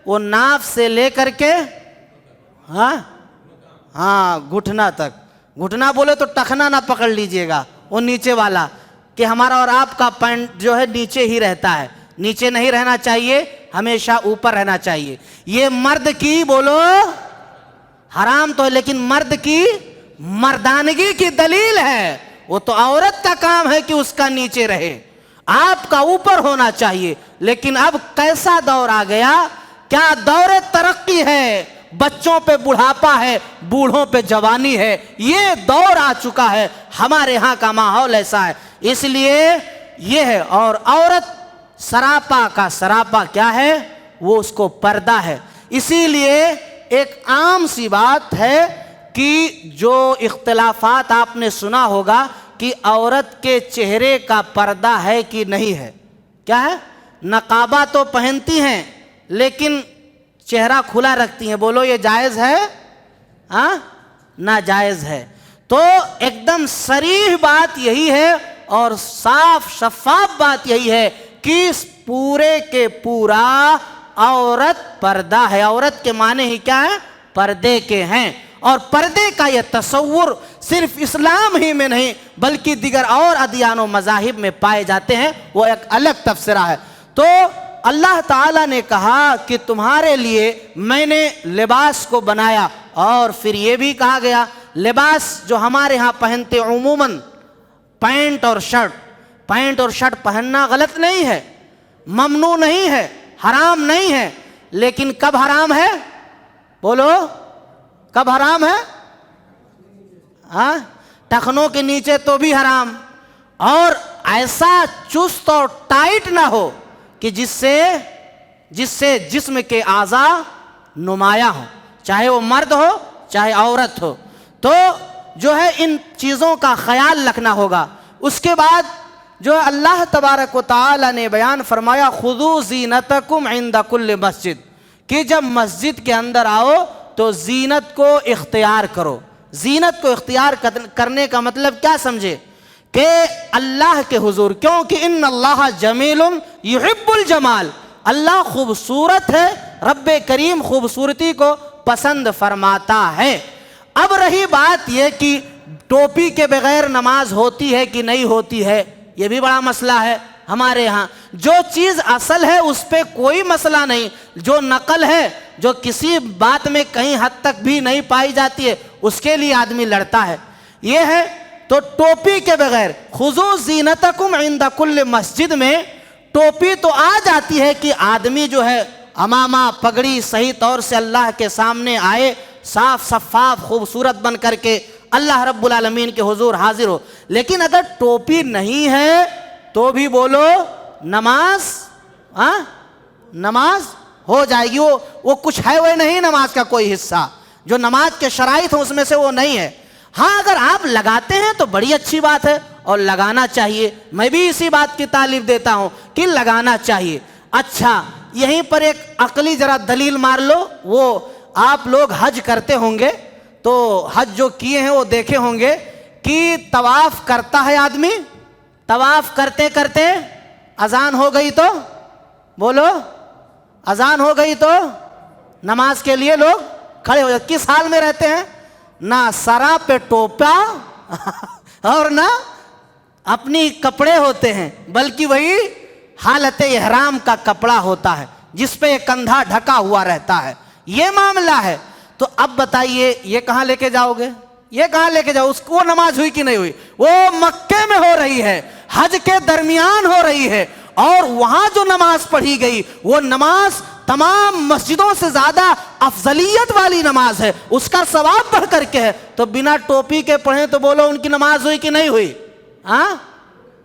وہ ناف سے لے کر کے گھٹنا تک. گھٹنا بولے تو ٹخنا نہ پکڑ لیجئے گا, وہ نیچے والا, کہ ہمارا اور آپ کا پینٹ جو ہے نیچے ہی رہتا ہے. نیچے نہیں رہنا چاہیے, ہمیشہ اوپر رہنا چاہیے. یہ مرد کی بولو حرام تو ہے, لیکن مرد کی مردانگی کی دلیل ہے. وہ تو عورت کا کام ہے کہ اس کا نیچے رہے, آپ کا اوپر ہونا چاہیے. لیکن اب کیسا دور آ گیا, کیا دور ترقی ہے, بچوں پہ بڑھاپا ہے, بوڑھوں پہ جوانی ہے, یہ دور آ چکا ہے. ہمارے ہاں کا ماحول ایسا ہے, اس لیے یہ ہے. اور عورت سراپا کا سراپا کیا ہے؟ وہ اس کو پردہ ہے. اسی لیے ایک عام سی بات ہے کہ جو اختلافات آپ نے سنا ہوگا کہ عورت کے چہرے کا پردہ ہے کہ نہیں ہے. کیا ہے؟ نقابہ تو پہنتی ہیں لیکن چہرہ کھلا رکھتی ہیں. بولو یہ جائز ہے؟ ناجائز ہے. تو ایک دم صریح بات یہی ہے اور صاف شفاف بات یہی ہے کہ پورے کے پورا عورت پردہ ہے. عورت کے معنی ہی کیا ہے؟ پردے کے ہیں. اور پردے کا یہ تصور صرف اسلام ہی میں نہیں بلکہ دیگر اور ادیان و مذاہب میں پائے جاتے ہیں, وہ ایک الگ تفسیرہ ہے. تو اللہ تعالیٰ نے کہا کہ تمہارے لیے میں نے لباس کو بنایا. اور پھر یہ بھی کہا گیا لباس جو ہمارے ہاں پہنتے عموماً پینٹ اور شرٹ پہننا غلط نہیں ہے, ممنوع نہیں ہے, حرام نہیں ہے. لیکن کب حرام ہے؟ بولو کب حرام ہے؟ ٹخنوں کے نیچے تو بھی حرام, اور ایسا چست اور ٹائٹ نہ ہو کہ جس سے جسم کے اعضاء نمایاں ہو, چاہے وہ مرد ہو چاہے عورت ہو. تو جو ہے ان چیزوں کا خیال رکھنا ہوگا. اس کے بعد جو اللہ تبارک و تعالی نے بیان فرمایا خذوا زینتکم عند کل مسجد, کہ جب مسجد کے اندر آؤ تو زینت کو اختیار کرو. زینت کو اختیار کرنے کا مطلب کیا سمجھے؟ کہ اللہ کے حضور, کیونکہ ان اللہ جمیل یحب الجمال, اللہ خوبصورت ہے, رب کریم خوبصورتی کو پسند فرماتا ہے. اب رہی بات یہ کہ ٹوپی کے بغیر نماز ہوتی ہے کہ نہیں ہوتی ہے, یہ بھی بڑا مسئلہ ہے ہمارے ہاں. جو چیز اصل ہے اس پہ کوئی مسئلہ نہیں, جو نقل ہے جو کسی بات میں کہیں حد تک بھی نہیں پائی جاتی ہے اس کے لیے آدمی لڑتا ہے. یہ ہے تو ٹوپی کے بغیر خذوا زینتکم عند کل مسجد میں ٹوپی تو آ جاتی ہے کہ آدمی جو ہے امامہ پگڑی صحیح طور سے اللہ کے سامنے آئے, صاف شفاف خوبصورت بن کر کے اللہ رب العالمین کے حضور حاضر ہو. لیکن اگر ٹوپی نہیں ہے تو بھی بولو نماز ہو جائے گی. وہ کچھ ہے وہ نہیں, نماز کا کوئی حصہ جو نماز کے شرائط ہیں اس میں سے وہ نہیں ہے. ہاں اگر آپ لگاتے ہیں تو بڑی اچھی بات ہے اور لگانا چاہیے. میں بھی اسی بات کی تعلیف دیتا ہوں کہ لگانا چاہیے. اچھا یہیں پر ایک عقلی ذرا دلیل مار لو. وہ آپ لوگ حج کرتے ہوں گے تو حج جو کیے ہیں وہ دیکھے ہوں گے کہ طواف کرتا ہے آدمی, طواف کرتے کرتے اذان ہو گئی تو بولو اذان ہو گئی تو نماز کے لیے لوگ کھڑے ہو جاتے. کس حال میں رہتے ہیں؟ نہ سرا پہ ٹوپا اور نہ اپنی کپڑے ہوتے ہیں, بلکہ وہی حالت احرام کا کپڑا ہوتا ہے جس پہ کندھا ڈھکا ہوا رہتا ہے. یہ معاملہ ہے. تو اب بتائیے یہ کہاں لے کے جاؤ گے؟ یہ کہاں لے کے جاؤ؟ اس کو نماز ہوئی کہ نہیں ہوئی؟ وہ مکے میں ہو رہی ہے, حج کے درمیان ہو رہی ہے, اور وہاں جو نماز پڑھی گئی وہ نماز تمام مسجدوں سے زیادہ افضلیت والی نماز ہے, اس کا ثواب بڑھ کر کے ہے. تو بنا ٹوپی کے پڑھیں تو بولو ان کی نماز ہوئی کہ نہیں ہوئی؟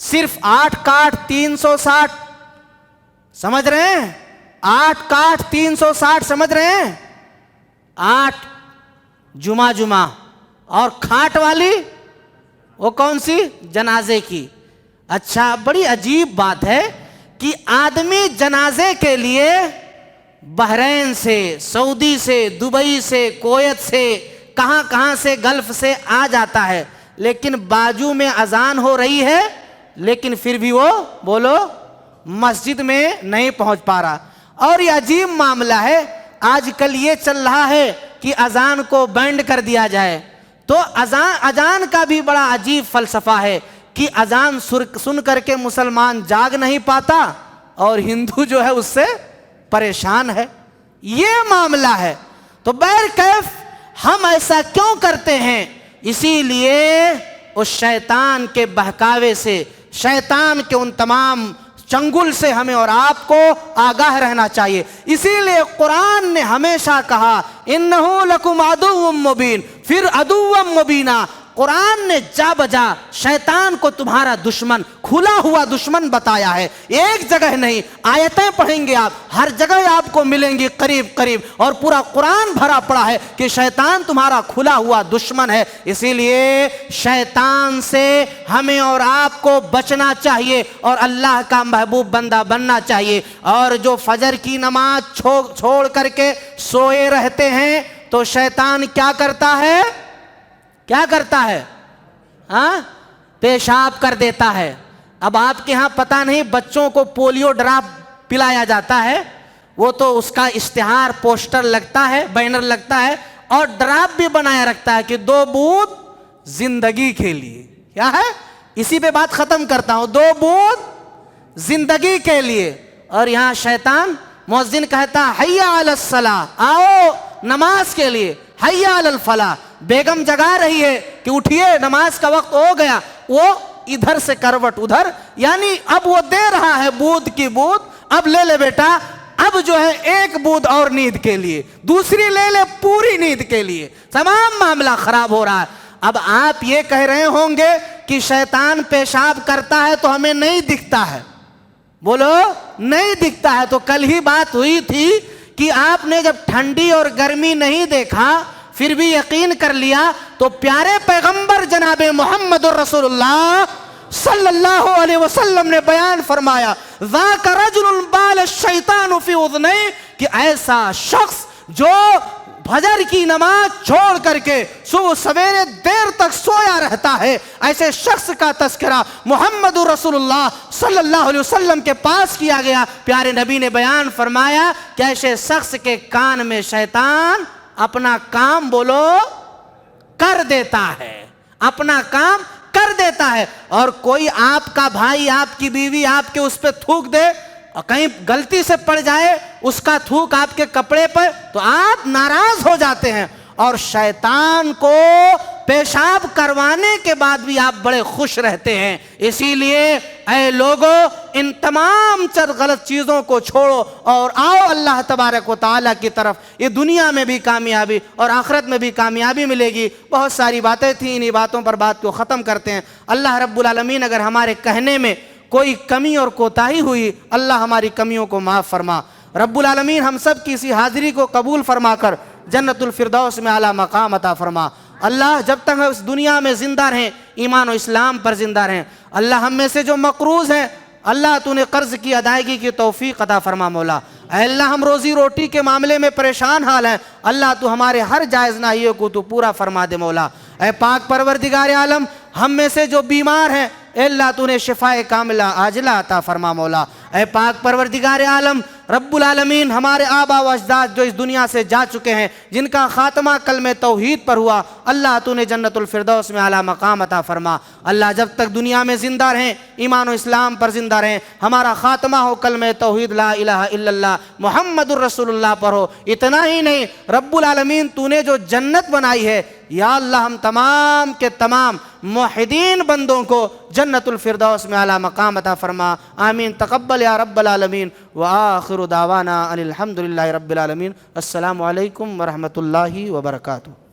صرف 8 کاٹ 360 سمجھ رہے ہیں؟ 8 کاٹ 360 سمجھ رہے ہیں؟ 8 جمعہ اور کھاٹ والی وہ کون سی؟ جنازے کی۔ اچھا، بڑی عجیب بات ہے کہ آدمی جنازے کے لیے بحرین سے، سعودی سے، دبئی سے، کویت سے، کہاں کہاں سے، گلف سے آ جاتا ہے، لیکن باجو میں اذان ہو رہی ہے لیکن پھر بھی وہ بولو مسجد میں نہیں پہنچ پا رہا۔ اور یہ عجیب معاملہ ہے، آج کل یہ چل رہا ہے کہ اذان کو بینڈ کر دیا جائے، تو اذان کا بھی بڑا عجیب فلسفہ ہے کہ اذان سن کر کے مسلمان جاگ نہیں پاتا اور ہندو جو ہے اس سے پریشان ہے، یہ معاملہ ہے۔ تو بہرکیف ہم ایسا کیوں کرتے ہیں؟ اسی لیے اس شیطان کے بہکاوے سے، شیطان کے ان تمام چنگل سے ہمیں اور آپ کو آگاہ رہنا چاہیے۔ اسی لیے قرآن نے ہمیشہ کہا اِنَّهُ لَكُمْ عَدُوٌّ مُّبِينٌ، پھر عَدُوًّا مُّبِينًا۔ قرآن نے جا بجا شیطان کو تمہارا دشمن، کھلا ہوا دشمن بتایا ہے۔ ایک جگہ نہیں، آیتیں پڑھیں گے آپ، ہر جگہ آپ کو ملیں گی قریب قریب، اور پورا قرآن بھرا پڑا ہے کہ شیطان تمہارا کھلا ہوا دشمن ہے۔ اسی لیے شیطان سے ہمیں اور آپ کو بچنا چاہیے اور اللہ کا محبوب بندہ بننا چاہیے۔ اور جو فجر کی نماز چھوڑ کر کے سوئے رہتے ہیں تو شیطان کیا کرتا ہے؟ کیا کرتا ہے؟ پیشاب کر دیتا ہے۔ اب آپ کے ہاں پتہ نہیں بچوں کو پولیو ڈراپ پلایا جاتا ہے، وہ تو اس کا اشتہار پوسٹر لگتا ہے، بینر لگتا ہے، اور ڈراپ بھی بنایا رکھتا ہے کہ 2 بوند زندگی کے لیے۔ کیا ہے؟ اسی پہ بات ختم کرتا ہوں، 2 بوند زندگی کے لیے۔ اور یہاں شیطان، مؤذن کہتا حی علی الصلاۃ، آؤ نماز کے لیے، حی علی الفلاح، بیگم جگا رہی ہے کہ اٹھیے نماز کا وقت ہو گیا، وہ ادھر سے کروٹ ادھر، یعنی اب وہ دے رہا ہے بود کی بود، اب لے لے بیٹا، اب جو ہے 1 بود اور نیند کے لیے، دوسری لے لے پوری نیند کے لیے، تمام معاملہ خراب ہو رہا ہے۔ اب آپ یہ کہہ رہے ہوں گے کہ شیطان پیشاب کرتا ہے تو ہمیں نہیں دکھتا ہے، بولو نہیں دکھتا ہے۔ تو کل ہی بات ہوئی تھی کہ آپ نے جب ٹھنڈی اور گرمی نہیں دیکھا پھر بھی یقین کر لیا، تو پیارے پیغمبر جناب محمد رسول اللہ صلی اللہ علیہ وسلم نے بیان فرمایا ذاک رجل بال الشیطان فی اذنیہ، کہ ایسا شخص جو فجر کی نماز چھوڑ کر کے صبح سویرے دیر تک سویا رہتا ہے، ایسے شخص کا تذکرہ محمد رسول اللہ صلی اللہ علیہ وسلم کے پاس کیا گیا۔ پیارے نبی نے بیان فرمایا کہ ایسے شخص کے کان میں شیطان اپنا کام بولو کر دیتا ہے، اپنا کام کر دیتا ہے۔ اور کوئی آپ کا بھائی، آپ کی بیوی آپ کے اس پہ تھوک دے اور کہیں غلطی سے پڑ جائے اس کا تھوک آپ کے کپڑے پر، تو آپ ناراض ہو جاتے ہیں، اور شیطان کو پیشاب کروانے کے بعد بھی آپ بڑے خوش رہتے ہیں۔ اسی لیے اے لوگو، ان تمام غلط چیزوں کو چھوڑو اور آؤ اللہ تبارک و تعالیٰ کی طرف۔ یہ دنیا میں بھی کامیابی اور آخرت میں بھی کامیابی ملے گی۔ بہت ساری باتیں تھیں، انہی باتوں پر بات کو ختم کرتے ہیں۔ اللہ رب العالمین اگر ہمارے کہنے میں کوئی کمی اور کوتاہی ہوئی، اللہ ہماری کمیوں کو معاف فرما۔ رب العالمین ہم سب کی اسی حاضری کو قبول فرما کر جنت الفردوس میں اعلیٰ مقام عطا فرما۔ اللہ جب تک ہم اس دنیا میں زندہ رہیں، ایمان و اسلام پر زندہ رہیں۔ اللہ ہم میں سے جو مقروض ہیں، اللہ تو نے قرض کی ادائیگی کی توفیق عطا فرما مولا۔ اے اللہ ہم روزی روٹی کے معاملے میں پریشان حال ہیں، اللہ تو ہمارے ہر جائز ناہیوں کو تو پورا فرما دے مولا۔ اے پاک پروردگار عالم، ہم میں سے جو بیمار ہیں، اے اللہ تو نے شفائے کاملہ عاجلہ عطا فرما مولا۔ اے پاک پروردگار عالم، رب العالمین ہمارے آبا و اجداد جو اس دنیا سے جا چکے ہیں، جن کا خاتمہ کلمہ توحید پر ہوا، اللہ تو نے جنت الفردوس میں اعلیٰ مقام عطا فرما۔ اللہ جب تک دنیا میں زندہ رہیں، ایمان و اسلام پر زندہ رہیں، ہمارا خاتمہ ہو کلمہ توحید لا الہ الا اللہ محمد الرسول اللہ پر ہو۔ اتنا ہی نہیں، رب العالمین تو نے جو جنت بنائی ہے، یا اللہ ہم تمام کے تمام موحدین بندوں کو جنت الفردوس میں اعلیٰ مقام عطا فرما۔ آمین تقبل یا رب العالمین۔ وآخر دعوانا ان الحمد للہ رب العالمین۔ السلام علیکم ورحمۃ اللہ وبرکاتہ۔